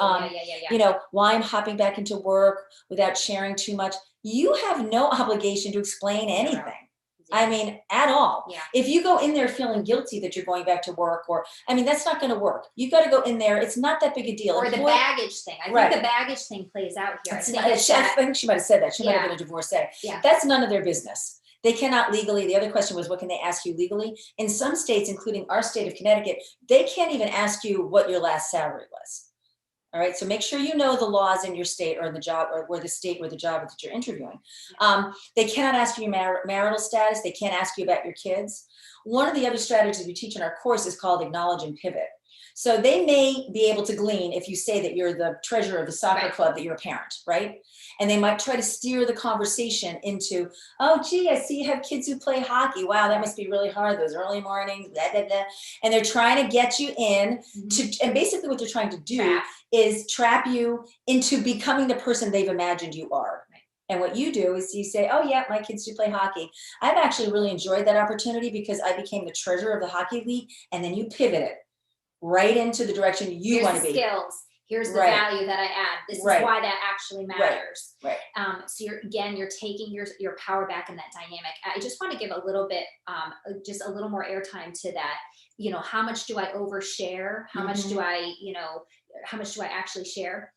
you know, why I'm hopping back into work without sharing too much. You have no obligation to explain anything. I mean, at all. Yeah. If you go in there feeling guilty that you're going back to work, or, I mean, that's not going to work. You've got to go in there. It's not that big a deal. Or the baggage thing. I think the baggage thing plays out here. I think she might have said that. She might have been a divorcee. Yeah. That's none of their business. They cannot legally. The other question was, what can they ask you legally? In some states, including our state of Connecticut, they can't even ask you what your last salary was. All right. So make sure you know the laws in your state or the job or where the state where the job that you're interviewing. They cannot ask you your marital status. They can't ask you about your kids. One of the other strategies we teach in our course is called acknowledge and pivot. So they may be able to glean if you say that you're the treasurer of the soccer club, that you're a parent, right? And they might try to steer the conversation into, oh, gee, I see you have kids who play hockey. Wow, that must be really hard. Those early mornings, blah, blah, blah. And they're trying to get you in to, and basically what they're trying to do is trap you into becoming the person they've imagined you are. And what you do is you say, oh yeah, my kids do play hockey. I've actually really enjoyed that opportunity because I became the treasurer of the hockey league. And then you pivot it right into the direction you want to be. Skills. Here's the value that I add. This is why that actually matters. Right. So you're taking your power back in that dynamic. I just want to give a little bit, just a little more airtime to that. You know, how much do I overshare? How much do I, how much do I actually share?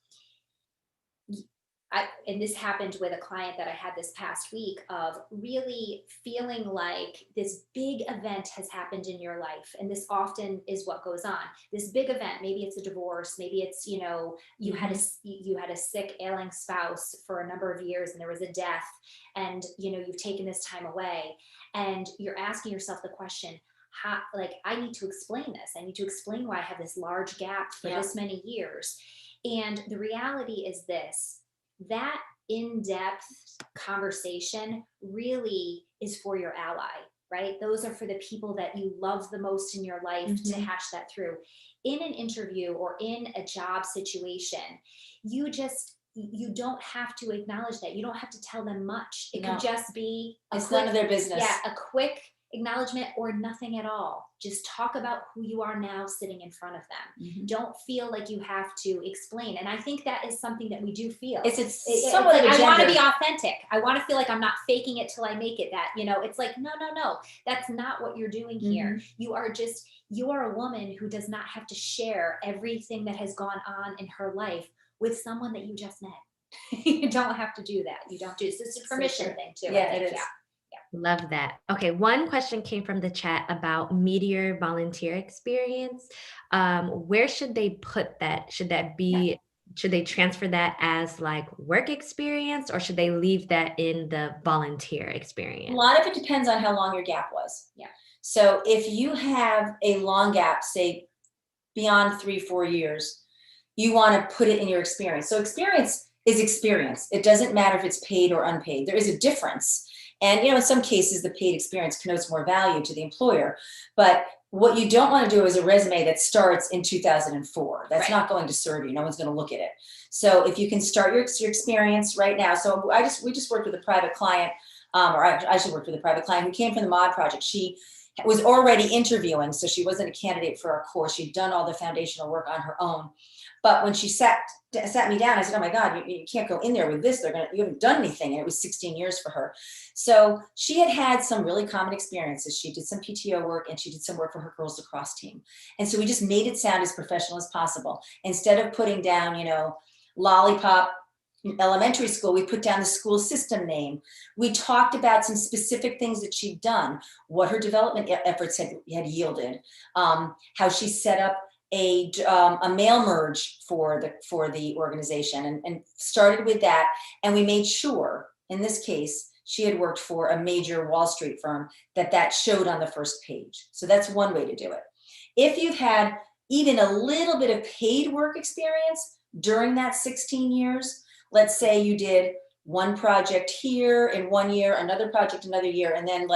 And this happened with a client that I had this past week of really feeling like this big event has happened in your life. And this often is what goes on. This big event, maybe it's a divorce, maybe it's, you had a sick, ailing spouse for a number of years and there was a death and, you've taken this time away and you're asking yourself the question, I need to explain this. I need to explain why I have this large gap for this many years. And the reality is this. That in-depth conversation really is for your ally, right? Those are for the people that you love the most in your life to hash that through. In an interview or in a job situation, you just you don't have to acknowledge that. You don't have to tell them much. It No. could just be It's none of their business. Yeah, a quick acknowledgement or nothing at all. Just talk about who you are now sitting in front of them. Mhm. Don't feel like you have to explain. And I think that is something that we do feel. It's Somewhat of a I want to gender. be authentic. I want to feel like I'm not faking it till I make it. That, it's like, no. That's not what you're doing here. You are a woman who does not have to share everything that has gone on in her life with someone that you just met. You don't have to do that. You don't do it. It's a permission thing too. Yeah, it is. Love that. Okay, one question came from the chat about Meteor volunteer experience. Where should they put that? Should they transfer that as like work experience, or should they leave that in the volunteer experience? A lot of it depends on how long your gap was. Yeah. So if you have a long gap, say beyond 3-4 years, you want to put it in your experience. So experience is experience. It doesn't matter if it's paid or unpaid. There is a difference. And, in some cases, the paid experience connotes more value to the employer. But what you don't want to do is a resume that starts in 2004. That's not going to serve you. No one's going to look at it. So if you can start your experience right now. So we just worked with a private client, or I actually worked with a private client who came from the mod project. She was already interviewing, so she wasn't a candidate for our course. She'd done all the foundational work on her own. But when she sat me down, I said, oh my God, you can't go in there with this. You haven't done anything. And it was 16 years for her. So she had some really common experiences. She did some PTO work and she did some work for her girls lacrosse team. And so we just made it sound as professional as possible. Instead of putting down, Lollipop Elementary School, we put down the school system name. We talked about some specific things that she'd done, what her development efforts had yielded, how she set up a mail merge for the organization, and started with that. And we made sure, in this case, she had worked for a major Wall Street firm, that showed on the first page. So that's one way to do it. If you've had even a little bit of paid work experience during that 16 years, let's say you did one project here in 1 year, another project another year, and then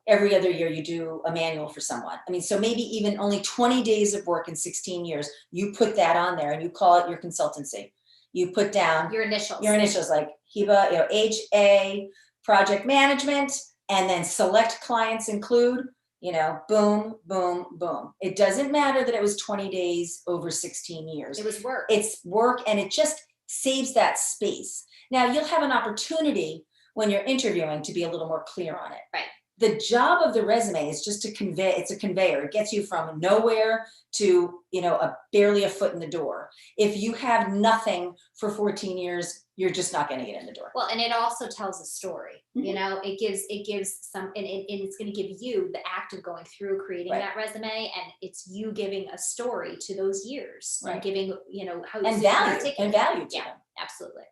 every other year you do a manual for someone. I mean, so maybe even only 20 days of work in 16 years, you put that on there and you call it your consultancy. You put down your initials like HEBA, HA, project management, and then select clients include, boom, boom, boom. It doesn't matter that it was 20 days over 16 years. It was work. It's work, and it just saves that space. Now you'll have an opportunity when you're interviewing to be a little more clear on it. Right. The job of the resume is just to convey. It's a conveyor. It gets you from nowhere to, barely a foot in the door. If you have nothing for 14 years, you're just not going to get in the door. Well, and it also tells a story. It gives some, and it's going to give you the act of going through creating that resume, and it's you giving a story to those years, and giving, how and value to them. Absolutely.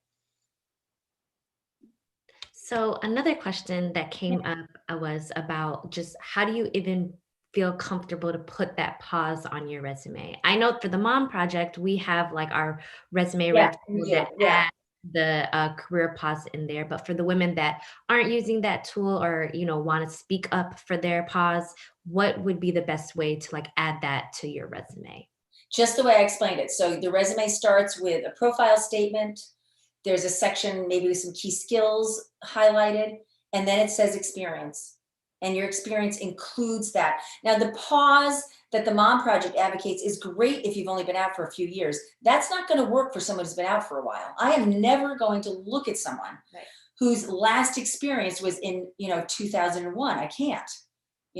So another question that came up was about just how do you even feel comfortable to put that pause on your resume? I know for the Mom Project, we have like our resume that add the career pause in there. But for the women that aren't using that tool, or, want to speak up for their pause, what would be the best way to add that to your resume? Just the way I explained it. So the resume starts with a profile statement. There's a section maybe with some key skills highlighted, and then it says experience. And your experience includes that. Now, the pause that the Mom Project advocates is great if you've only been out for a few years. That's not going to work for someone who's been out for a while. I am never going to look at someone whose last experience was in 2001. I can't.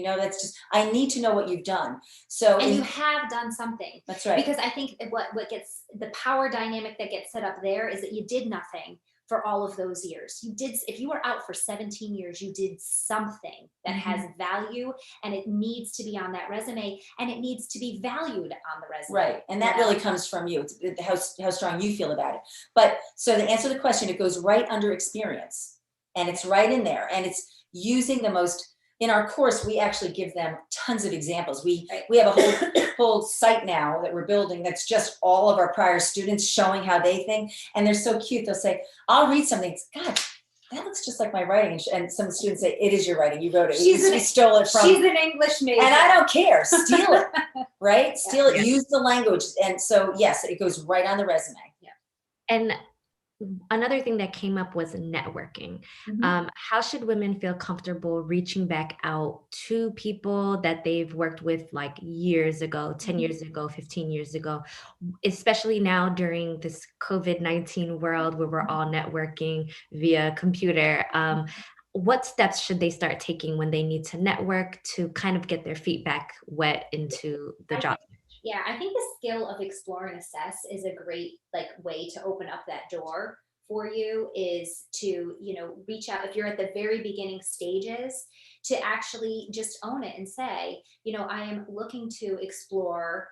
That's just, I need to know what you've done. So, and you have done something. That's right. Because I think what gets the power dynamic that gets set up there is that you did nothing for all of those years. If you were out for 17 years, you did something that has value, and it needs to be on that resume, and it needs to be valued on the resume. Right. And that really comes from you. It's how strong you feel about it. But so to answer the question, it goes right under experience, and it's right in there, and it's using the most. In our course, we actually give them tons of examples. We have a whole site now that we're building that's just all of our prior students showing how they think. And they're so cute. They'll say, I'll read something. It's, God, that looks just like my writing. And some students say, it is your writing. You wrote it. We stole it from. She's an English major. And I don't care. Steal it, right? Steal it. Use the language. And so, yes, it goes right on the resume. Yeah. And another thing that came up was networking. How should women feel comfortable reaching back out to people that they've worked with like years ago, 10 years ago, 15 years ago, especially now during this COVID-19 world where we're all networking via computer? What steps should they start taking when they need to network to kind of get their feet back wet into the I job? Yeah, I think the skill of explore and assess is a great like way to open up that door for you, is to, reach out if you're at the very beginning stages, to actually just own it and say, I am looking to explore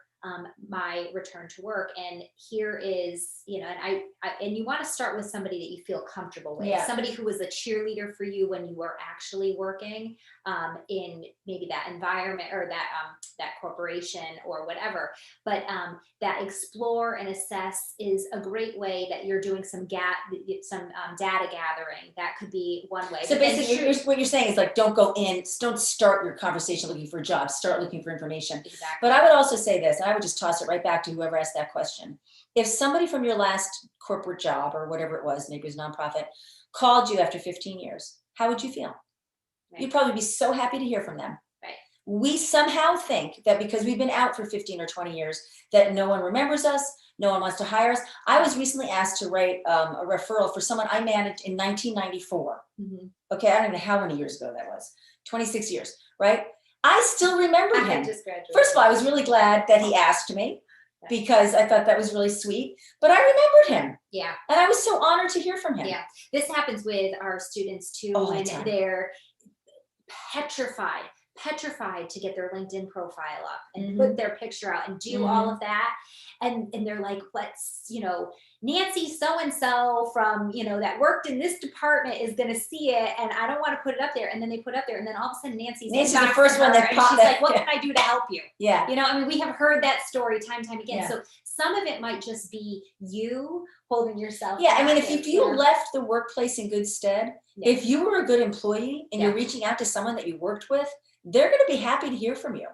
my return to work, and here is, and you want to start with somebody that you feel comfortable with, Yeah. somebody who was a cheerleader for you when you were actually working in maybe that environment or that corporation or whatever. But that explore and assess is a great way that you're doing some data gathering. That could be one way. So But then basically, what you're saying is like, don't start your conversation looking for jobs, start looking for information. Exactly. But I would also say this, and I would just toss it right back to whoever asked that question. If somebody from your last corporate job or whatever it was, maybe it was nonprofit, called you after 15 years, how would you feel? Right. You'd probably be so happy to hear from them. Right. We somehow think that because we've been out for 15 or 20 years, that no one remembers us, no one wants to hire us. I was recently asked to write a referral for someone I managed in 1994. Okay, I don't even know how many years ago that was. 26 years, right? I still remember I him. just graduated. First of all, I was really glad that he asked me because I thought that was really sweet, but I remembered him. Yeah. And I was so honored to hear from him. Yeah. This happens with our students too, All the when time. they're petrified to get their LinkedIn profile up and put their picture out and do all of that. And they're like, what's, Nancy so-and-so from, that worked in this department is going to see it. And I don't want to put it up there. And then they put it up there. And then all of a sudden Nancy's the first one that and popped she's like, what can I do to help you? Yeah. We have heard that story time and time again. Yeah. So some of it might just be you holding yourself. Yeah, I mean, if you left the workplace in good stead, if you were a good employee and you're reaching out to someone that you worked with, they're going to be happy to hear from you.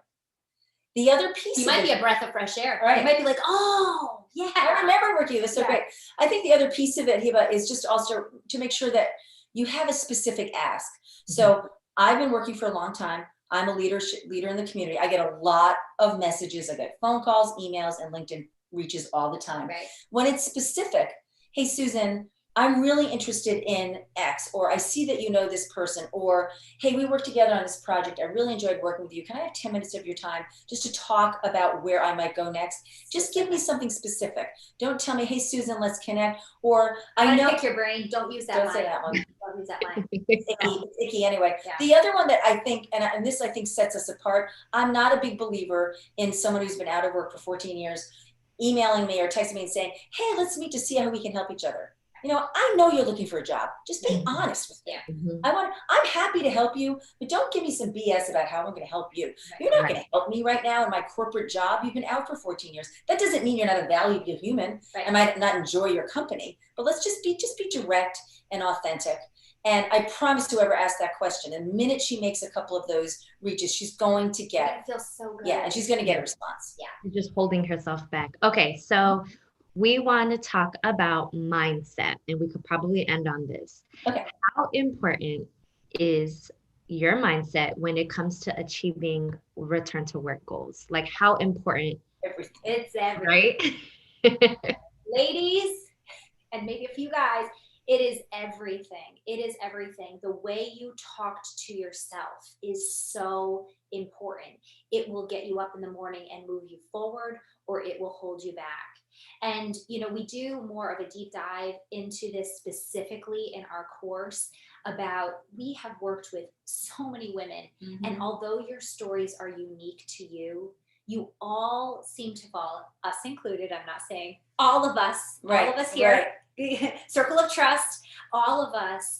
The other piece you might be a breath of fresh air. Right. You might be like, oh, yeah. I remember working with you. That's so great. I think the other piece of it, Hiba, is just also to make sure that you have a specific ask. So I've been working for a long time. I'm a leader in the community. I get a lot of messages. I get phone calls, emails, and LinkedIn reaches all the time. Right. When it's specific, hey, Susan, I'm really interested in X, or I see that you know this person, or hey, we worked together on this project. I really enjoyed working with you. Can I have 10 minutes of your time just to talk about where I might go next? Just give me something specific. Don't tell me, hey, Susan, let's connect. Or I know. Pick your brain. Don't use that Don't line. say that one. Don't use that line. Icky anyway. Yeah. The other one that I think, and this I think sets us apart, I'm not a big believer in someone who's been out of work for 14 years emailing me or texting me and saying, hey, let's meet to see how we can help each other. I know you're looking for a job. Just be honest with me. I'm happy to help you, but don't give me some BS about how I'm going to help you. Right. You're not going to help me right now in my corporate job. You've been out for 14 years. That doesn't mean you're not a valuable human. Right. I might not enjoy your company, but let's just be direct and authentic. And I promise whoever asked that question, the minute she makes a couple of those reaches, she's going to get. It feels so good. Yeah, and she's going to get a response. Yeah. Just holding herself back. Okay, so we want to talk about mindset, and we could probably end on this. Okay. How important is your mindset when it comes to achieving return to work goals? Like, how important? Everything. It's everything. Right? Ladies, and maybe a few guys, it is everything. It is everything. The way you talked to yourself is so important. It will get you up in the morning and move you forward, or it will hold you back. And, we do more of a deep dive into this specifically in our course we have worked with so many women. And although your stories are unique to you, you all seem to fall, us included, I'm not saying all of us, all of us here, circle of trust, all of us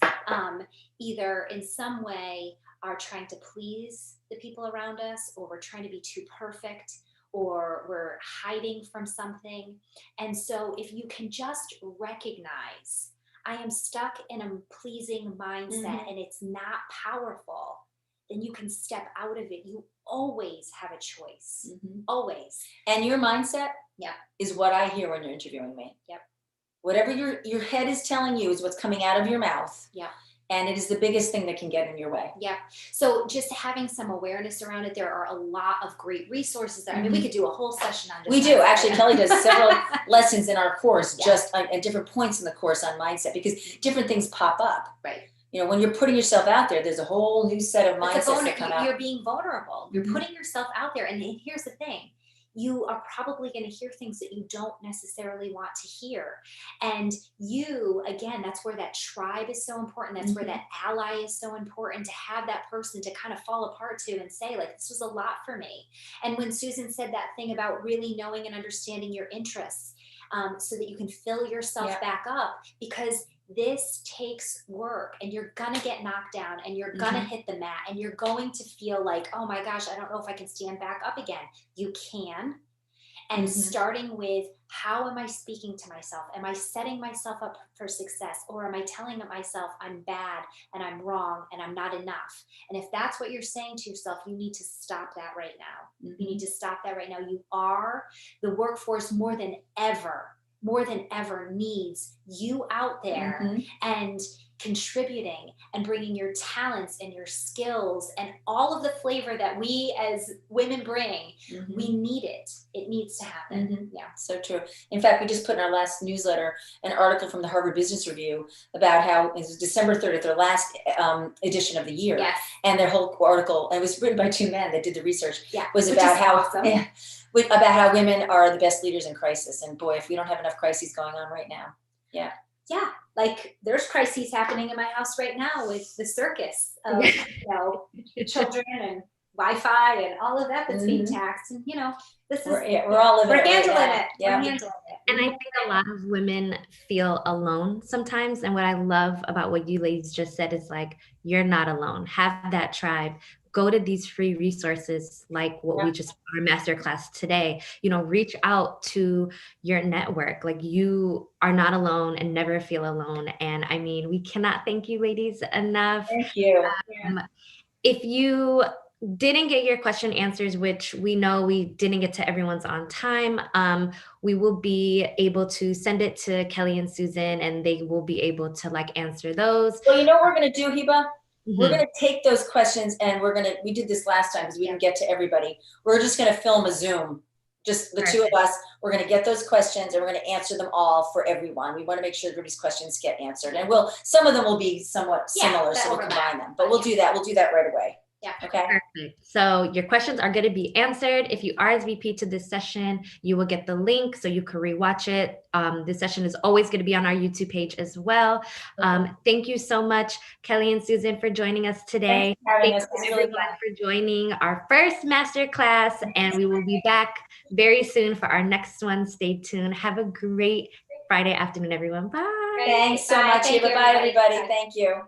either in some way are trying to please the people around us, or we're trying to be too perfect, or we're hiding from something. And so if you can just recognize, I am stuck in a pleasing mindset and it's not powerful, then you can step out of it. You always have a choice. Always. And your mindset Yep. is what I hear when you're interviewing me. Yep. Whatever your head is telling you is what's coming out of your mouth. Yeah. And it is the biggest thing that can get in your way. Yeah. So just having some awareness around it, there are a lot of great resources there. I mean, we could do a whole session on just We do. Actually, Kelly does several lessons in our course, Yeah. just at different points in the course on mindset, because different things pop up. Right. You know, when you're putting yourself out there, there's a whole new set of mindsets that come out. You're being vulnerable. You're putting yourself out there. And here's the thing. You are probably going to hear things that you don't necessarily want to hear. And you, again, that's where that tribe is so important. That's where that ally is so important, to have that person to kind of fall apart to and say, like, this was a lot for me. And when Susan said that thing about really knowing and understanding your interests, so that you can fill yourself back up, because this takes work, and you're gonna get knocked down, and you're gonna hit the mat, and you're going to feel like, oh my gosh, I don't know if I can stand back up again. You can. And starting with, how am I speaking to myself? Am I setting myself up for success? Or am I telling myself I'm bad and I'm wrong and I'm not enough? And if that's what you're saying to yourself, you need to stop that right now. You need to stop that right now. You are the workforce more than ever needs you out there and contributing and bringing your talents and your skills and all of the flavor that we as women bring. We need it. It needs to happen. Yeah. So true. In fact, we just put in our last newsletter an article from the Harvard Business Review about how it was December 30th, their last edition of the year. Yes. And their whole article, and it was written by two men that did the research, was Which about is how awesome. about how women are the best leaders in crisis. And boy, if we don't have enough crises going on right now. Yeah. Yeah. Like, there's crises happening in my house right now with the circus of, children and Wi-Fi and all of that that's being taxed. And, this is, we're all living we're it. handling Right it. Yeah. We're handling it. And I think a lot of women feel alone sometimes. And what I love about what you ladies just said is, like, you're not alone. Have that tribe. Go to these free resources like what we just our masterclass today. Reach out to your network. Like, you are not alone, and never feel alone. And I mean, we cannot thank you ladies enough. Thank you. If you didn't get your question answers, which we know we didn't get to everyone's on time, we will be able to send it to Kelly and Susan, and they will be able to answer those. Well, you know what we're going to do, Hiba? We're going to take those questions, and we did this last time because we didn't get to everybody. We're just going to film a Zoom, just the two of us. We're going to get those questions, and we're going to answer them all for everyone. We want to make sure everybody's questions get answered, and some of them will be somewhat similar, so we'll combine them, but we'll do that. We'll do that right away. Yeah. Okay. Perfect. So your questions are going to be answered. If you RSVP to this session, you will get the link so you can rewatch it. This session is always going to be on our YouTube page as well. Thank you so much, Kelly and Susan, for joining us today. Thanks for everyone for joining our first masterclass, and we will be back very soon for our next one. Stay tuned. Have a great Friday afternoon, everyone. Bye. Thanks so much, Hiba. Bye, everybody. Thank you.